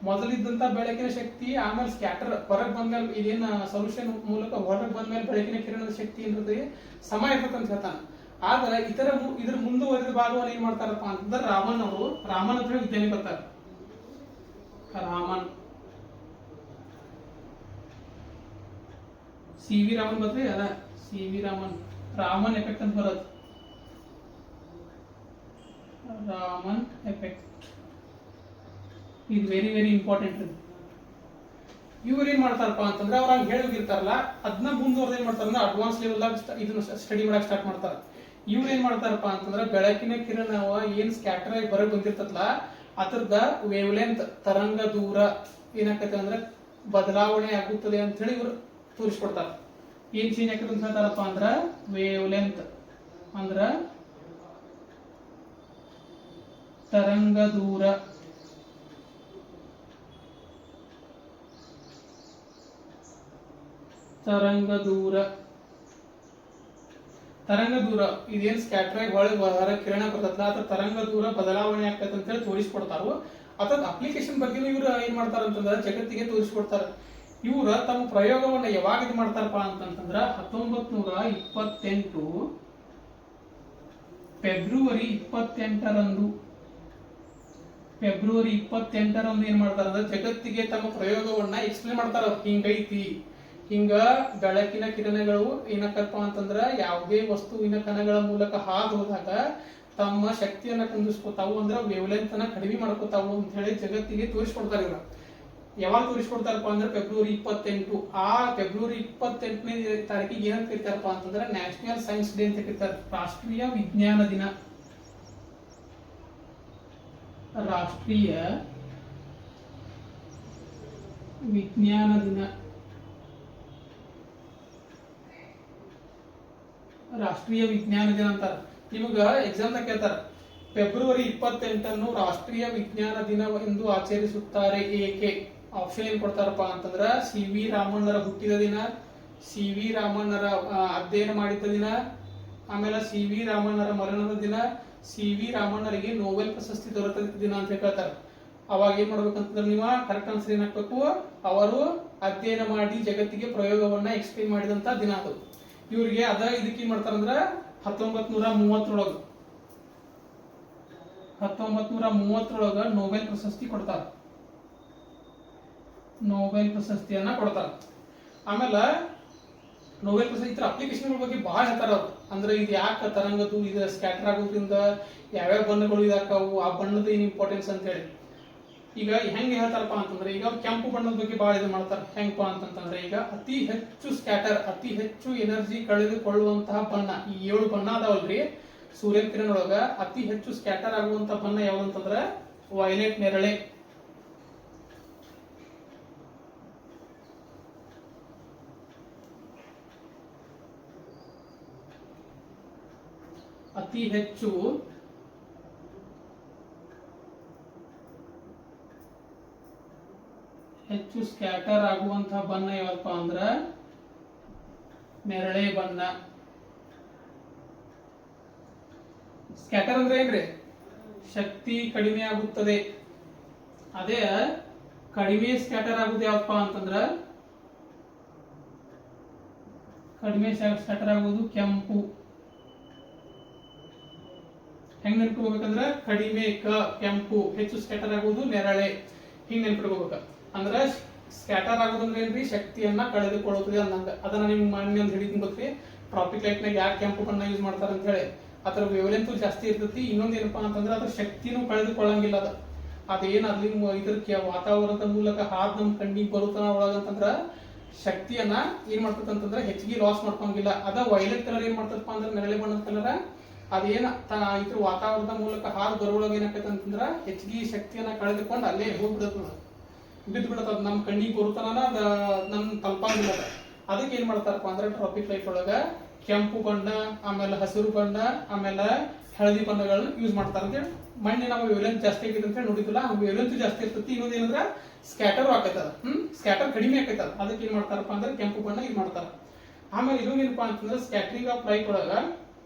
ಮೊದಲಿದ್ದಂತ ಬೆಳಕಿನ ಶಕ್ತಿ ಆಮೇಲೆ ಸ್ಕ್ಯಾಟರ್ ಹೊರಗೆ ಬಂದ್ಮೇಲೆ ಇದೇನ ಸೊಲ್ಯೂಷನ್ ಮೂಲಕ ಹೊರಗೆ ಬಂದ್ಮೇಲೆ ಬೆಳಕಿನ ಕಿರಣದ ಶಕ್ತಿ ಏನಿರ್ತದೆ ಸಮ ಇರ್ತದೆ ಅಂತ ಹೇಳ್ತಾನ. ಆದ್ರೆ ಇದ್ರ ಮುಂದುವರೆದ ಭಾಗವನ್ನು ಏನ್ ಮಾಡ್ತಾರಪ್ಪ ಅಂತಂದ್ರೆ ರಾಮನ್ ಅಂತ ಹೇಳಿ ವಿಜ್ಞಾನಿ ಬರ್ತಾರೆ. ಸಿ ವಿ ರಾಮನ್ ಬರ್ತೀವಿ ಅದ ರಾಮನ್ ಎಫೆಕ್ಟ್ ಅಂತ ಬರೋದು. ರಾಮನ್ ಎಫೆಕ್ಟ್ ಇದು ವೆರಿ ವೆರಿ ಇಂಪಾರ್ಟೆಂಟ್. ಇವ್ರು ಏನ್ ಮಾಡ್ತಾರಪ್ಪ ಅಂತಂದ್ರೆ ಅವ್ರ ಹಂಗೆ ಹೇಳಿರ್ತಾರಲ್ಲ ಅದನ್ನ ಮುಂದುವರೆದು ಏನ್ ಮಾಡ್ತಾರ ಅಂದ್ರೆ ಅಡ್ವಾನ್ಸ್ ಲೆವೆಲ್ ಇದನ್ನ ಸ್ಟಡಿ ಮಾಡಕ್ ಸ್ಟಾರ್ಟ್ ಮಾಡ್ತಾರ. ಇವ್ರು ಏನ್ ಮಾಡ್ತಾರಪ್ಪ ಅಂತಂದ್ರೆ ಬೆಳಕಿನ ಕಿರಣ ಏನ್ ಸ್ಕ್ಯಾಟರ್ ಆಗಿ ಹೊರಗೆ ಬಂದಿರ್ತಲ್ಲ ಅದ್ರದ ವೇವ್ ಲೆಂತ್ ತರಂಗ ದೂರ ಏನಾಕೈತೆ ಅಂದ್ರೆ ಬದಲಾವಣೆ ಆಗುತ್ತದೆ ಅಂತ ಹೇಳಿ ಇವ್ರು ತೋರಿಸ್ಕೊಡ್ತಾರ. ಏನ್ ಚೇಂಜ್ ಆಕೈತೆ ಅಂತ ಹೇಳ್ತಾರಪ್ಪ ಅಂದ್ರ ವೇವ್ ಲೆಂತ್ ಅಂದ್ರ ತರಂಗ ದೂರ. ತರಂಗ ದೂರ ಇದೇನ್ ಸ್ಕ್ಯಾಟರ್ ಆಗಿ ಹೊರ ಕಿರಣ ಬರ್ತಲ್ಲ ಅದ್ರ ತರಂಗ ದೂರ ಬದಲಾವಣೆ ಆಗ್ತದೆ ಅಂತ ಹೇಳಿ ತೋರಿಸ್ಕೊಡ್ತಾರು. ಅದ್ರ ಅಪ್ಲಿಕೇಶನ್ ಬಗ್ಗೆ ಇವ್ರು ಏನ್ ಮಾಡ್ತಾರ ಅಂತಂದ್ರೆ ಜಗತ್ತಿಗೆ ತೋರಿಸ್ಕೊಡ್ತಾರ. ಇವ್ರ ತಮ್ಮ ಪ್ರಯೋಗವನ್ನ ಯಾವಾಗ ಇದು ಮಾಡ್ತಾರಪ್ಪ ಅಂತಂದ್ರ 1928 ಫೆಬ್ರವರಿ 28ರಂದು ಏನ್ ಮಾಡ್ತಾರ ಅಂದ್ರೆ ಜಗತ್ತಿಗೆ ತಮ್ಮ ಪ್ರಯೋಗವನ್ನ ಎಕ್ಸ್ಪ್ಲೇನ್ ಮಾಡ್ತಾರ. ಹಿಂಗೈತಿ, ಹಿಂಗ ಬೆಳಕಿನ ಕಿರಣಗಳು ಏನಕ್ಕಪ್ಪ ಅಂತಂದ್ರ ಯಾವುದೇ ವಸ್ತುವಿನ ಕಣಗಳ ಮೂಲಕ ಹಾದು ಹೋದಾಗ ತಮ್ಮ ಶಕ್ತಿಯನ್ನ ಕುಂದಿಸ್ಕೊತಾವು, ಅಂದ್ರೆ ವೇವ್ಲೆಂತ್ ಅನ್ನ ಕಡಿಮೆ ಮಾಡ್ಕೋತಾವು ಅಂತ ಹೇಳಿ ಜಗತ್ತಿಗೆ ತೋರಿಸ್ಕೊಡ್ತಾರೆ. ಇವ್ರು ಯಾವಾಗ ತೋರಿಸ್ಕೊಡ್ತಾರಪ್ಪ ಅಂದ್ರೆ ಫೆಬ್ರವರಿ 28. ಆ ಫೆಬ್ರವರಿ 28ನೇ ತಾರೀಕಿಗೆ ಏನಂತ ಕರೀತಾರಪ್ಪ ಅಂತಂದ್ರೆ ನ್ಯಾಷನಲ್ ಸೈನ್ಸ್ ಡೇ ಅಂತ ಕರೀತಾರೆ. ರಾಷ್ಟ್ರೀಯ ವಿಜ್ಞಾನ ದಿನ. ರಾಷ್ಟ್ರೀಯ ವಿಜ್ಞಾನ ದಿನ ಅಂತಾರ. ನಿಮಗ ಎಕ್ಸಾಮ್ ಕೇಳ್ತಾರ ಫೆಬ್ರವರಿ 28 ರಾಷ್ಟ್ರೀಯ ವಿಜ್ಞಾನ ದಿನ ಎಂದು ಆಚರಿಸುತ್ತಾರೆ ಏಕೆ? ಆಪ್ಷನ್ ಏನ್ ಕೊಡ್ತಾರಪ್ಪ ಅಂತಂದ್ರ ಸಿ ವಿ ರಾಮಣ್ಣರ ಹುಟ್ಟಿದ ದಿನ, ಸಿ ವಿ ರಾಮಣ್ಣರ ಅಧ್ಯಯನ ಮಾಡಿದ ದಿನ, ಆಮೇಲೆ ಸಿ ವಿ ರಾಮಣ್ಣರ ಮರಣದ ದಿನ, ಸಿ ವಿ ರಾಮಣ್ಣರಿಗೆ ನೊಬೆಲ್ ಪ್ರಶಸ್ತಿ ದೊರೆತ ದಿನ ಅಂತ ಹೇಳ್ತಾರೆ. ಅವಾಗ ಏನ್ ಮಾಡ್ಬೇಕಂತಂದ್ರೆ ನೀವು ಕರೆಕ್ಟ್ ಆನ್ಸರ್ ಏನ್ ಹಾಕ್ಬೇಕು, ಅವರು ಅಧ್ಯಯನ ಮಾಡಿ ಜಗತ್ತಿಗೆ ಪ್ರಯೋಗವನ್ನ ಎಕ್ಸ್ಪ್ಲೇನ್ ಮಾಡಿದಂತ ದಿನ ಅದು. ಇವ್ರಿಗೆ ಅದ ಇದಕ್ಕೆ ಏನ್ ಮಾಡ್ತಾರಂದ್ರ 1930 ನೊಬೆಲ್ ಪ್ರಶಸ್ತಿ ಕೊಡ್ತಾರ, ನೊಬೆಲ್ ಪ್ರಶಸ್ತಿಯನ್ನ ಕೊಡ್ತಾರ. ಆಮೇಲೆ ನೊಬೆಲ್ ಪ್ರಶಸ್ತಿ ಇತರ ಅಪ್ಲಿಕೇಶನ್ ಬಗ್ಗೆ ಬಹಳ ಹೇಳ್ತಾರ ಅವ್ರು. ಅಂದ್ರೆ ಇದು ಯಾಕೆ ತರಂಗದು, ಇದು ಸ್ಕ್ಯಾಟರ್ ಆಗೋದ್ರಿಂದ ಯಾವ್ಯಾವ ಬಣ್ಣಗಳು ಇದಾಕವು, ಆ ಬಣ್ಣದ ಏನ್ ಇಂಪಾರ್ಟೆನ್ಸ್ ಅಂತ ಹೇಳಿ. ಈಗ ಹೆಂಗೆ ಹೇಳ್ತಾರಪ್ಪ ಅಂತಂದ್ರೆ, ಈಗ ಅವ್ರು ಕೆಂಪು ಬಣ್ಣದ ಬಗ್ಗೆ ಬಹಳ ಇದು ಮಾಡ್ತಾರೆ. ಹೆಂಗಪ್ಪ ಅಂತಂತಂದ್ರೆ, ಈಗ ಅತಿ ಹೆಚ್ಚು ಸ್ಕ್ಯಾಟರ್, ಅತಿ ಹೆಚ್ಚು ಎನರ್ಜಿ ಕಳೆದುಕೊಳ್ಳುವಂತಹ ಬಣ್ಣ, ಈ 7 ಬಣ್ಣ ಅದಾವಲ್ರಿ ಸೂರ್ಯನ ಕಿರಣೊಳಗ ಅತಿ ಹೆಚ್ಚು ಸ್ಕ್ಯಾಟರ್ ಆಗುವಂತ ಬಣ್ಣ ಯಾವ್ದಂತಂದ್ರ ವೈಲೆಟ್, ನೇರಳೆ. ಅತಿ ಹೆಚ್ಚು ಸ್ಕ್ಯಾಟರ್ ಆಗುವಂತಹ ಬಣ್ಣ ಯಾವಪ್ಪ ಅಂದ್ರ ನೇರಳೆ ಬಣ್ಣ. ಸ್ಕ್ಯಾಟರ್ ಅಂದ್ರೆ ಏನ್ರಿ, ಶಕ್ತಿ ಕಡಿಮೆ ಆಗುತ್ತದೆ. ಅದೇ ಕಡಿಮೆ ಸ್ಕ್ಯಾಟರ್ ಆಗುದು ಯಾವಪ್ಪ ಅಂತಂದ್ರ, ಕಡಿಮೆ ಸ್ಕ್ಯಾಟರ್ ಆಗುವುದು ಕೆಂಪು. ಹೆಂಗ್ ನೆನ್ಪಿಡ್ಬೇಕಂದ್ರ ಕಡಿಮೆ ಕೆಂಪು, ಹೆಚ್ಚು ಸ್ಕ್ಯಾಟರ್ ಆಗುವುದು ನೇರಳೆ. ಹಿಂಗ್ ನೆನ್ಪಿಡ್ಬೇಕ. ಅಂದ್ರ ಸ್ಕ್ಯಾಟರ್ ಆಗೋದಂದ್ರೆ ಏನ್ರಿ, ಶಕ್ತಿಯನ್ನ ಕಳೆದುಕೊಳ್ಳುತ್ತದೆ ಅಂದಂಗ. ಅದನ್ನ ನಿಮ್ಗೆ ಮಾನ್ಯ ಅಂತ ಹೇಳಿದ್ ಗೊತ್ತಿ, ಟ್ರಾಫಿಕ್ ಲೈಟ್ ನಾಗ ಯಾಕೆ ಕೆಂಪು ಬಣ್ಣ ಯೂಸ್ ಮಾಡ್ತಾರ ಅಂತ ಹೇಳಿ. ಅದ್ರ ವೇವಲೆಂತ್ ಜಾಸ್ತಿ ಇರ್ತೈತಿ. ಇನ್ನೊಂದ್ ಏನಪ್ಪಾ ಅಂತಂದ್ರೆ ಅದ್ರ ಶಕ್ತಿನೂ ಕಳೆದುಕೊಳ್ಳಂಗಿಲ್ಲ. ಅದೇನ್ ಅಲ್ಲಿ ಇದ್ರ ವಾತಾವರಣದ ಮೂಲಕ ಹಾದ್ ನಮ್ ಕಣ್ಣಿಗೆ ಬರುತ್ತಾನ ಒಳಗಂತಂದ್ರ ಶಕ್ತಿಯನ್ನ ಏನ್ ಮಾಡ್ತೈತೆ ಅಂತಂದ್ರೆ ಹೆಚ್ಚಿಗೆ ಲಾಸ್ ಮಾಡ್ಕೊಂಗಿಲ್ಲ. ಅದ ವೈಲೆಟ್ ಕಲರ್ ಏನ್ ಮಾಡ್ತಪ್ಪ ಅಂದ್ರೆ ನೇರಳೆ ಬಣ್ಣದ ಕಲರ್, ಅದೇನ ಇದ್ರ ವಾತಾವರಣದ ಮೂಲಕ ಹಾದ್ ಬರೋಳಗ ಏನಾಕೈತೆ ಅಂತಂದ್ರ ಹೆಚ್ಚಿಗೆ ಶಕ್ತಿಯನ್ನ ಕಳೆದುಕೊಂಡು ಅಲ್ಲೇ ಹೋಗ್ಬಿಡತ್ತದ, ಬಿದ್ದು ಬಿಡತ್ತದ. ನಮ್ ಕಣ್ಣಿಗೆ ಬರುತ್ತಾನ ಅದ ನಮ್ ತಲುಪಂಗಿಲ್ಲ. ಅದಕ್ಕೆ ಏನ್ ಮಾಡ್ತಾರಪ್ಪ ಅಂದ್ರೆ ಟ್ರಾಫಿಕ್ ಲೈಟ್ ಒಳಗ ಕೆಂಪು ಬಣ್ಣ, ಆಮೇಲೆ ಹಸಿರು ಬಣ್ಣ, ಆಮೇಲೆ ಹಳದಿ ಬಣ್ಣಗಳನ್ನ ಯೂಸ್ ಮಾಡ್ತಾರ ಅಂತೇಳಿ. ಮಣ್ಣಿ ನಾವು ವೇವಲೆಂತ್ ಜಾಸ್ತಿ ಆಗೈತೆ ಅಂತ ಹೇಳಿ ನೋಡಿದಿಲ್ಲ, ವೇವಲೆಂತ್ ಜಾಸ್ತಿ ಇರ್ತೈತಿ. ಇನ್ನೊಂದು ಏನಂದ್ರ ಸ್ಕ್ಯಾಟರ್ ಆಕೈತದ, ಸ್ಕ್ಯಾಟರ್ ಕಡಿಮೆ ಆಕೈತದ. ಅದಕ್ಕೆ ಏನ್ ಮಾಡ್ತಾರಪ್ಪ ಅಂದ್ರೆ ಕೆಂಪು ಬಣ್ಣ ಯೂಸ್ ಮಾಡ್ತಾರ. ಆಮೇಲೆ ಇನ್ನೊಂದು ಏನಪ್ಪಾ ಅಂತಂದ್ರೆ ಸ್ಕ್ಯಾಟರಿಂಗ್ ಆಫ್ ಲೈಟ್ ಒಳಗ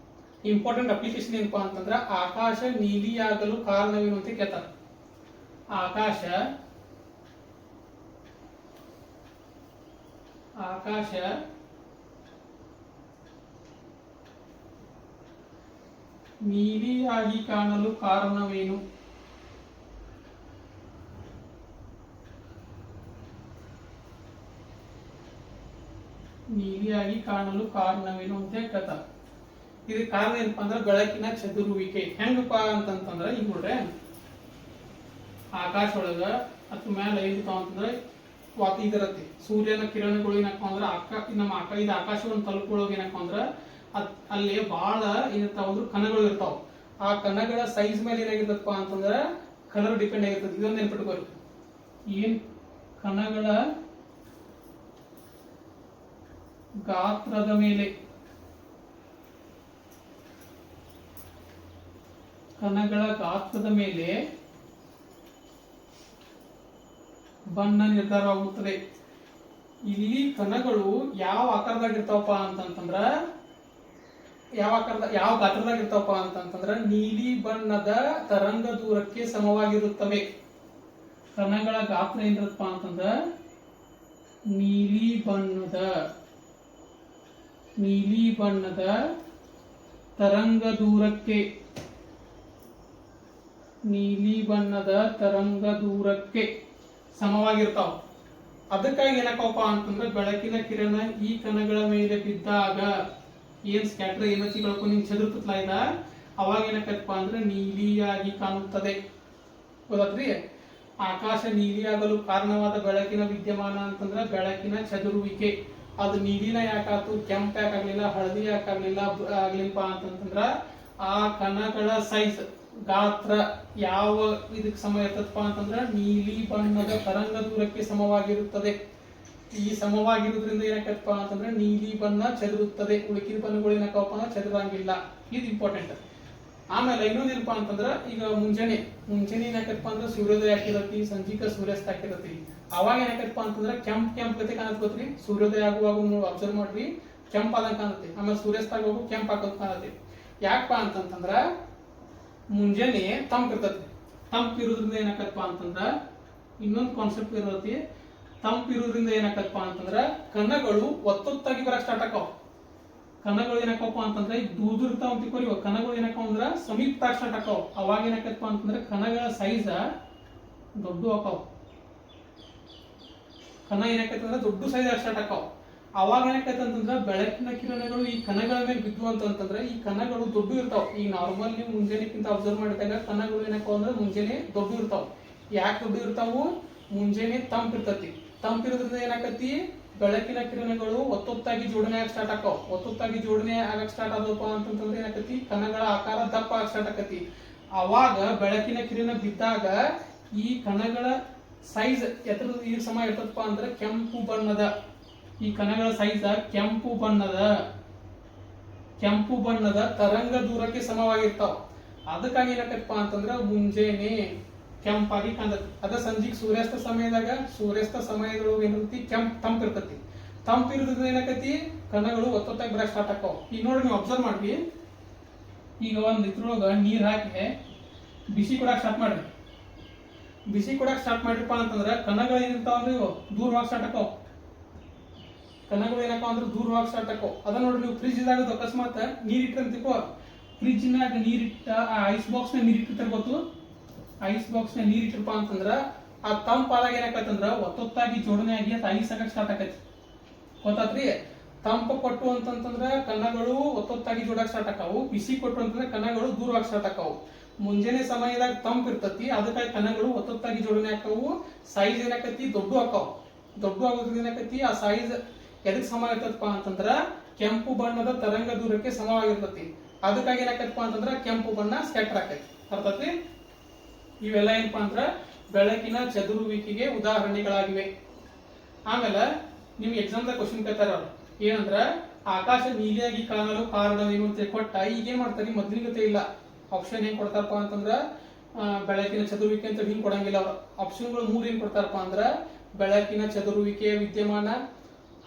ಇಂಪಾರ್ಟೆಂಟ್ ಅಪ್ಲಿಕೇಶನ್ ಏನಪ್ಪಾ ಅಂತಂದ್ರ ಆಕಾಶ ನೀಲಿಯಾಗಲು ಕಾರಣವೇನು ಅಂತ ಕೇಳ್ತಾರ. ಆಕಾಶ ನೀಲಿಯಾಗಿ ಕಾಣಲು ಕಾರಣವೇನು? ನೀಲಿಯಾಗಿ ಕಾಣಲು ಕಾರಣವೇನು ಅಂತ ಕೇಳ್ತಾರ. ಇದಕ್ಕೆ ಕಾರಣ ಏನಪ್ಪಾ ಅಂದ್ರೆ ಬೆಳಕಿನ ಚದುರುವಿಕೆ. ಹೆಂಗಪ್ಪ ಅಂತಂತಂದ್ರೆ ಈಗ ನೋಡ್ರೆ, ಆಕಾಶ ಒಳಗ ಅಥವಾ ಮೇಲೆ ಏನಿರ್ತಾವ ಅಂತಂದ್ರೆ ಇದರತ್ತೆ ಸೂರ್ಯನ ಕಿರಣಗಳು ಏನಪ್ಪ ಅಂದ್ರೆ ಇದು ಆಕಾಶವನ್ನು ತಲುಪೊಳಗ ಏನಪ್ಪ ಅಂದ್ರ ಅಲ್ಲಿ ಬಹಳ ಏನಿರ್ತಾವ ಅಂದ್ರೆ ಕಣಗಳು ಇರ್ತಾವ. ಆ ಕಣಗಳ ಸೈಜ್ ಮೇಲೆ ಏನಾಗಿರ್ತಪ್ಪ ಅಂತಂದ್ರ ಕಲರ್ ಡಿಪೆಂಡ್ ಆಗಿರ್ತದೆ. ಇದೊಂದು ನೆನ್ಪಿಟ್ಕೋರಿ, ಏನ್ ಕಣಗಳ ಗಾತ್ರದ ಮೇಲೆ, ಕಣಗಳ ಗಾತ್ರದ ಮೇಲೆ ಬಣ್ಣ ನಿರ್ಧಾರವಾಗುತ್ತದೆ. ಇಲ್ಲಿ ಕಣಗಳು ಯಾವ ಆಕಾರದಾಗ ಇರ್ತಾವಪ್ಪ ಅಂತಂತಂದ್ರ, ಯಾವ ಗಾತ್ರದಾಗ ಇರ್ತಾವಪ್ಪ ಅಂತಂತಂದ್ರ ನೀಲಿ ಬಣ್ಣದ ತರಂಗ ದೂರಕ್ಕೆ ಸಮವಾಗಿರುತ್ತವೆ. ಕಣಗಳ ಗಾತ್ರ ಏನಿರತ್ತಪ್ಪ ಅಂತಂದ್ರ ನೀಲಿ ಬಣ್ಣದ ತರಂಗ ದೂರಕ್ಕೆ ಸಮವಾಗಿರ್ತಾವ. ಅದಕ್ಕಾಗಿ ಏನಕ್ಕಪ್ಪ ಅಂತಂದ್ರೆ ಬೆಳಕಿನ ಕಿರಣ ಈ ಕಣಗಳ ಮೇಲೆ ಬಿದ್ದಾಗ ಏನ್ ಸ್ಕ್ಯಾಟರ್ ಎನರ್ಜಿ ಕಳ್ಕೊಂಡು ನಿಂಗೆ ಚದುರ್ತಲ್ಲ ಇದ, ಅವಾಗ ಏನಕ್ಕಪ್ಪ ಅಂದ್ರೆ ನೀಲಿಯಾಗಿ ಕಾಣುತ್ತದೆ. ಗೊತ್ತಾತ್ರಿ? ಆಕಾಶ ನೀಲಿಯಾಗಲು ಕಾರಣವಾದ ಬೆಳಕಿನ ವಿದ್ಯಮಾನ ಅಂತಂದ್ರೆ ಬೆಳಕಿನ ಚದುರುವಿಕೆ. ಅದು ನೀಲಿನ ಯಾಕಾತು, ಕೆಂಪು ಯಾಕಾಗ್ಲಿಲ್ಲ, ಹಳದಿ ಆಗ್ಲಿಲ್ಲಪ್ಪ ಅಂತಂದ್ರ ಆ ಕಣಗಳ ಸೈಜ್ ಗಾತ್ರ ಯಾವ ಇದಕ್ಕೆ ಸಮ ಇರ್ತದಪ್ಪ ಅಂತಂದ್ರ ನೀಲಿ ಬಣ್ಣದ ತರಂಗ ದೂರಕ್ಕೆ ಸಮವಾಗಿರುತ್ತದೆ. ಈ ಸಮವಾಗಿರುವುದರಿಂದ ಏನಾಕಪ್ಪ ಅಂತಂದ್ರೆ ನೀಲಿ ಬಣ್ಣ ಚದುರುತ್ತದೆ, ಉಳಿಕಿದ ಬಣ್ಣಗಳು ಏನಕ್ಕಪ್ಪ ಅಂದ್ರೆ ಚದುರಂಗಿಲ್ಲ. ಇದು ಇಂಪಾರ್ಟೆಂಟ್. ಆಮೇಲೆ ಇನ್ನೊಂದೇನಪ್ಪ ಅಂತಂದ್ರ ಈಗ ಮುಂಜಾನೆ ಏನಾಕಪ್ಪ ಅಂದ್ರೆ ಸೂರ್ಯೋದಯ ಹಾಕಿರತಿ, ಸಂಜಿಕ ಸೂರ್ಯಾಸ್ತ ಹಾಕಿರತಿ. ಅವಾಗ ಏನಾಕಪ್ಪ ಅಂತಂದ್ರ ಕೆಂಪ್ ಗತಿ ಕಾಣತ್ ಗೊತ್ತ್ರಿ. ಸೂರ್ಯೋದಯ ಆಗುವಾಗ ಅಬ್ಸರ್ವ್ ಮಾಡ್ರಿ, ಕೆಂಪ್ ಆದಂಗ ಕಾಣುತ್ತೆ. ಆಮೇಲೆ ಸೂರ್ಯಾಸ್ತ ಆಗುವಾಗ ಕೆಂಪ್ ಹಾಕೋದ್ ಕಾಣುತ್ತೆ. ಯಾಕಪ್ಪ ಅಂತಂತಂದ್ರ ಮುಂಜಾನೆ ತಂಪಿರ್ತತಿ, ತಂಪಿರೋದ್ರಿಂದ ಏನಾಕತ್ತಪ್ಪ ಅಂತಂದ್ರ ಇನ್ನೊಂದು ಕಾನ್ಸೆಪ್ಟ್ ಇರತೈತಿ. ತಂಪಿರೋದ್ರಿಂದ ಏನಾಕತ್ತಪ್ಪ ಅಂತಂದ್ರ ಕಣಗಳು ಒತ್ತೊತ್ತಾಗಿ ಬರಕ್ ಸ್ಟಾರ್ಟ್ ಆಕಾವ. ಕಣಗಳು ಏನಾಕಪ್ಪ ಅಂತಂದ್ರೆ ಈಗ ದೂರ ಇರ್ತಾವ ಅಂತ ತಿಳ್ಕೊರಿ. ಕಣಗಳು ಏನಾಕವ ಅಂದ್ರ ಸಮೀಪ ಸ್ಟಾರ್ಟ್ ಆಕಾವ. ಅವಾಗ ಏನಾಕತ್ತಪ್ಪ ಅಂತಂದ್ರೆ ಕಣಗಳ ಸೈಜ್ ದೊಡ್ಡ ಆಕಾವ. ಕಣ ಏನಾಕತ್ತಂದ್ರ ದೊಡ್ಡ ಸೈಜ್ ಸ್ಟಾರ್ಟ್ ಆಕಾವ. ಅವಾಗ ಏನಾಕೈತೆ ಅಂತಂದ್ರ ಬೆಳಕಿನ ಕಿರಣಗಳು ಈ ಕಣಗಳ ಮೇಲೆ ಬಿದ್ದು ಅಂತಂದ್ರೆ ಈ ಕಣಗಳು ದೊಡ್ಡ ಇರ್ತಾವ. ಈಗ ನಾರ್ಮಲ್ ನೀವು ಮುಂಜಾನೆಕ್ಕಿಂತ ಅಬ್ಸರ್ವ್ ಮಾಡಿದಾಗ ಕಣಗಳು ಏನಾಕವ ಅಂದ್ರೆ ಮುಂಜಾನೆ ದೊಡ್ಡ ಇರ್ತಾವ. ಯಾಕೆ ದೊಡ್ಡ ಇರ್ತಾವು? ಮುಂಜಾನೆ ತಂಪಿರ್ತತಿ. ತಂಪಿರೋದ್ರಿಂದ ಏನಾಕತಿ ಬೆಳಕಿನ ಕಿರಣಗಳು ಒತ್ತೊತ್ತಾಗಿ ಜೋಡಣೆ ಆಗಕ್ ಸ್ಟಾರ್ಟ್ ಆಕಾವ. ಒತ್ತೊತ್ತಾಗಿ ಜೋಡಣೆ ಆಗಕ್ ಸ್ಟಾರ್ಟ್ ಆದಪ್ಪ ಅಂತಂದ್ರೆ ಏನಾಕತಿ ಕಣಗಳ ಆಕಾರ ದಪ್ಪ ಆಗಕ್ ಸ್ಟಾರ್ಟ್ ಆಕತಿ. ಅವಾಗ ಬೆಳಕಿನ ಕಿರಣ ಬಿದ್ದಾಗ ಈ ಕಣಗಳ ಸೈಜ್ ಎತ್ತರ ಈ ಸಮ ಇರ್ತದಪ್ಪ ಅಂದ್ರೆ ಕೆಂಪು ಬಣ್ಣದ, ಈ ಕಣಗಳ ಸೈಜ್ ಕೆಂಪು ಬಣ್ಣದ ತರಂಗ ದೂರಕ್ಕೆ ಸಮವಾಗಿರ್ತಾವ. ಅದಕ್ಕಾಗಿ ಏನಾಕತ್ತಪ್ಪ ಅಂತಂದ್ರ ಮುಂಜಾನೆ ಕೆಂಪಾಗಿ ಕಾಣತೈತಿ. ಅದ ಸಂಜೆಗೆ ಸೂರ್ಯಾಸ್ತ ಸಮಯದೊಳಗೆ ಏನಿರ್ತೈತಿ ತಂಪಿರ್ತತಿ. ತಂಪಿರೋದ್ರಿಂದ ಏನಾಕತಿ ಕಣಗಳು ಒತ್ತೊತ್ತಾಗಿ ಬರಕ್ ಸ್ಟಾರ್ಟ್ ಆಕಾವ. ಈಗ ನೋಡಿ ನೀವು ಅಬ್ಸರ್ವ್ ಮಾಡ್ರಿ. ಈಗ ಒಂದ್ ಇದ್ರೊಳಗ ನೀರ್ ಹಾಕಿ ಬಿಸಿ ಕೊಡಕ್ ಸ್ಟಾರ್ಟ್ ಮಾಡ್ರಿ. ಬಿಸಿ ಕೊಡಕ್ ಸ್ಟಾರ್ಟ್ ಮಾಡ್ರಿಪ್ಪ ಅಂತಂದ್ರ ಕಣಗಳು ಏನಿರ್ತಾವಲ್ರಿ ಇವು ದೂರ ಹೋಗಕ್ ಸ್ಟಾರ್ಟ್ ಆಕಾವ. ಕಣಗಳು ಏನಾಕವ ಅಂದ್ರೆ ದೂರ ಹೋಗಕ್ ಸ್ಟಾರ್ಟ್ ಆಕಾವ. ಅದ ನೋಡ್ರಿ ನೀವು ಫ್ರಿಜ್ ಇದಾಗ ಅಕಸ್ಮಾತ್ ನೀರ್ ಇಟ್ಟಂತಿಕೋ, ಫ್ರಿಜ್ ನಾಗ ನೀರಿಟ್ಟ ಐಸ್ ಬಾಕ್ಸ್ ನ ನೀರ್ ಇಟ್ಟಿರ್ತಾರ ಗೊತ್ತು. ಐಸ್ ಬಾಕ್ಸ್ ನ ನೀರ್ ಇಟ್ಟಿರಪ್ಪ ಅಂತಂದ್ರ ಆ ತಂಪಾದಾಗ ಏನಾಕತ್ತಂದ್ರ ಒತ್ತೊತ್ತಾಗಿ ಜೋಡಣೆ ಆಗಿ ಅದು ಐಸ್ ಆಗಕ್ ಸ್ಟಾರ್ಟ್ ಆಕೈತಿ. ಗೊತ್ತಾತ್ರಿ? ತಂಪು ಕೊಟ್ಟು ಅಂತಂದ್ರ ಕಣಗಳು ಒತ್ತೊತ್ತಾಗಿ ಜೋಡಕ್ ಸ್ಟಾರ್ಟ್ ಆಕಾವು. ಬಿಸಿ ಕೊಟ್ಟು ಅಂತಂದ್ರೆ ಕಣಗಳು ದೂರ ಆಗಿ ಸ್ಟಾರ್ಟ್ ಆಕಾವು. ಮುಂಜಾನೆ ಸಮಯದಾಗ ತಂಪ್ ಇರ್ತತಿ. ಅದಕ್ಕಾಗಿ ಕಣಗಳು ಒತ್ತೊತ್ತಾಗಿ ಜೋಡಣೆ ಆಕಾವು. ಸೈಜ್ ಏನಾಕತಿ ದೊಡ್ಡ ಆಕಾವು. ದೊಡ್ಡ ಆಗೋದ್ರಿಂದ ಏನಾಕತಿ ಆ ಸೈಜ್ ಎದಕ್ ಸಮ ಇರ್ತದಪ್ಪ ಅಂತಂದ್ರ ಕೆಂಪು ಬಣ್ಣದ ತರಂಗ ದೂರಕ್ಕೆ ಸಮವಾಗಿರ್ತತಿ. ಅದಕ್ಕಾಗಿ ಏನಾಕತ್ತಪ್ಪ ಅಂತಂದ್ರ ಕೆಂಪು ಬಣ್ಣ ಸ್ಕ್ಯಾಟರ್ ಆಕೈತಿ. ಅರ್ಥಾತ್ರಿ? ಇವೆಲ್ಲ ಏನಪ್ಪಾ ಅಂದ್ರ ಬೆಳಕಿನ ಚದುರುವಿಕೆಗೆ ಉದಾಹರಣೆಗಳಾಗಿವೆ. ಆಮೇಲೆ ನಿಮ್ಗೆ ಎಕ್ಸಾಮ್ದಾಗ ಕ್ವಶನ್ ಕೇಳ್ತಾರ ಅವ್ರು ಏನಂದ್ರ ಆಕಾಶ ನೀಲಿಯಾಗಿ ಕಾಣಲು ಕಾರಣವೇನು ಅಂತ ಕೊಟ್ಟ ಈಗ ಏನ್ ಮಾಡ್ತಾರೆ ಮೊದ್ಲಿನ ಗತೆ ಇಲ್ಲ. ಆಪ್ಷನ್ ಏನ್ ಕೊಡ್ತಾರಪ್ಪ ಅಂತಂದ್ರ ಬೆಳಕಿನ ಚದುರುವಿಕೆ ಅಂತ ಹಿಂಗ್ ಕೊಡಂಗಿಲ್ಲ ಅವ್ರು. ಆಪ್ಷನ್ಗಳು 3 ಏನ್ ಕೊಡ್ತಾರಪ್ಪ ಅಂದ್ರ ಬೆಳಕಿನ ಚದುರುವಿಕೆಯ ವಿದ್ಯಮಾನ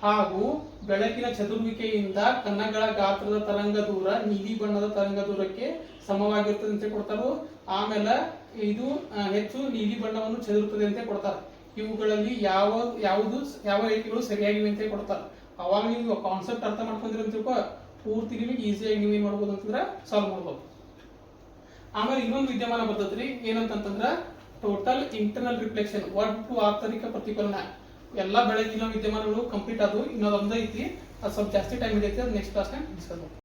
ಹಾಗೂ ಬೆಳಕಿನ ಚದುರುವಿಕೆಯಿಂದ ಕಣಗಳ ಗಾತ್ರದ ತರಂಗ ದೂರ ನೀಲಿ ಬಣ್ಣದ ತರಂಗ ದೂರಕ್ಕೆ ಸಮವಾಗಿರ್ತದೆ ಅಂತ ಕೊಡ್ತಾರ. ಆಮೇಲೆ ಇದು ಹೆಚ್ಚು ನೀಲಿ ಬಣ್ಣವನ್ನು ಚದುರುತ್ತದೆ ಅಂತ ಕೊಡ್ತಾರೆ. ಇವುಗಳಲ್ಲಿ ಯಾವ ರೇಖೆಗಳು ಸರಿಯಾಗಿವೆ ಅಂತ ಕೊಡ್ತಾರೆ. ಅವಾಗ ನೀವು ಕಾನ್ಸೆಪ್ಟ್ ಅರ್ಥ ಮಾಡ್ಕೊಂಡ್ರಿ ಅಂತ ಪೂರ್ತಿ ನಿಮಗೆ ಈಸಿಯಾಗಿ ನೀವು ಏನ್ ಮಾಡ್ಬೋದು ಅಂತಂದ್ರ ಸಾಲ್ವ್ ಮಾಡ್ಬೋದು. ಆಮೇಲೆ ಇನ್ನೊಂದು ವಿದ್ಯಮಾನ ಬರ್ತದ್ರಿ ಏನಂತಂದ್ರ ಟೋಟಲ್ ಇಂಟರ್ನಲ್ ರಿಫ್ಲೆಕ್ಷನ್, ಒಟ್ಟು ಆಂತರಿಕ ಪ್ರತಿಫಲನ. ಎಲ್ಲಾ ಬೆಳಕಿನ ವಿದ್ಯಮಾನಗಳು ಕಂಪ್ಲೀಟ್ ಆದವು. ಇನ್ನೊಂದು ಐತಿ, ಅದು ಸ್ವಲ್ಪ ಜಾಸ್ತಿ ಟೈಮ್ ಹಿಡಿಯುತ್ತೆ. ಅದು ನೆಕ್ಸ್ಟ್ ಕ್ಲಾಸ್ನಾಗ ಡಿಸ್ಕಸ್ ಮಾಡ್ತೀವಿ.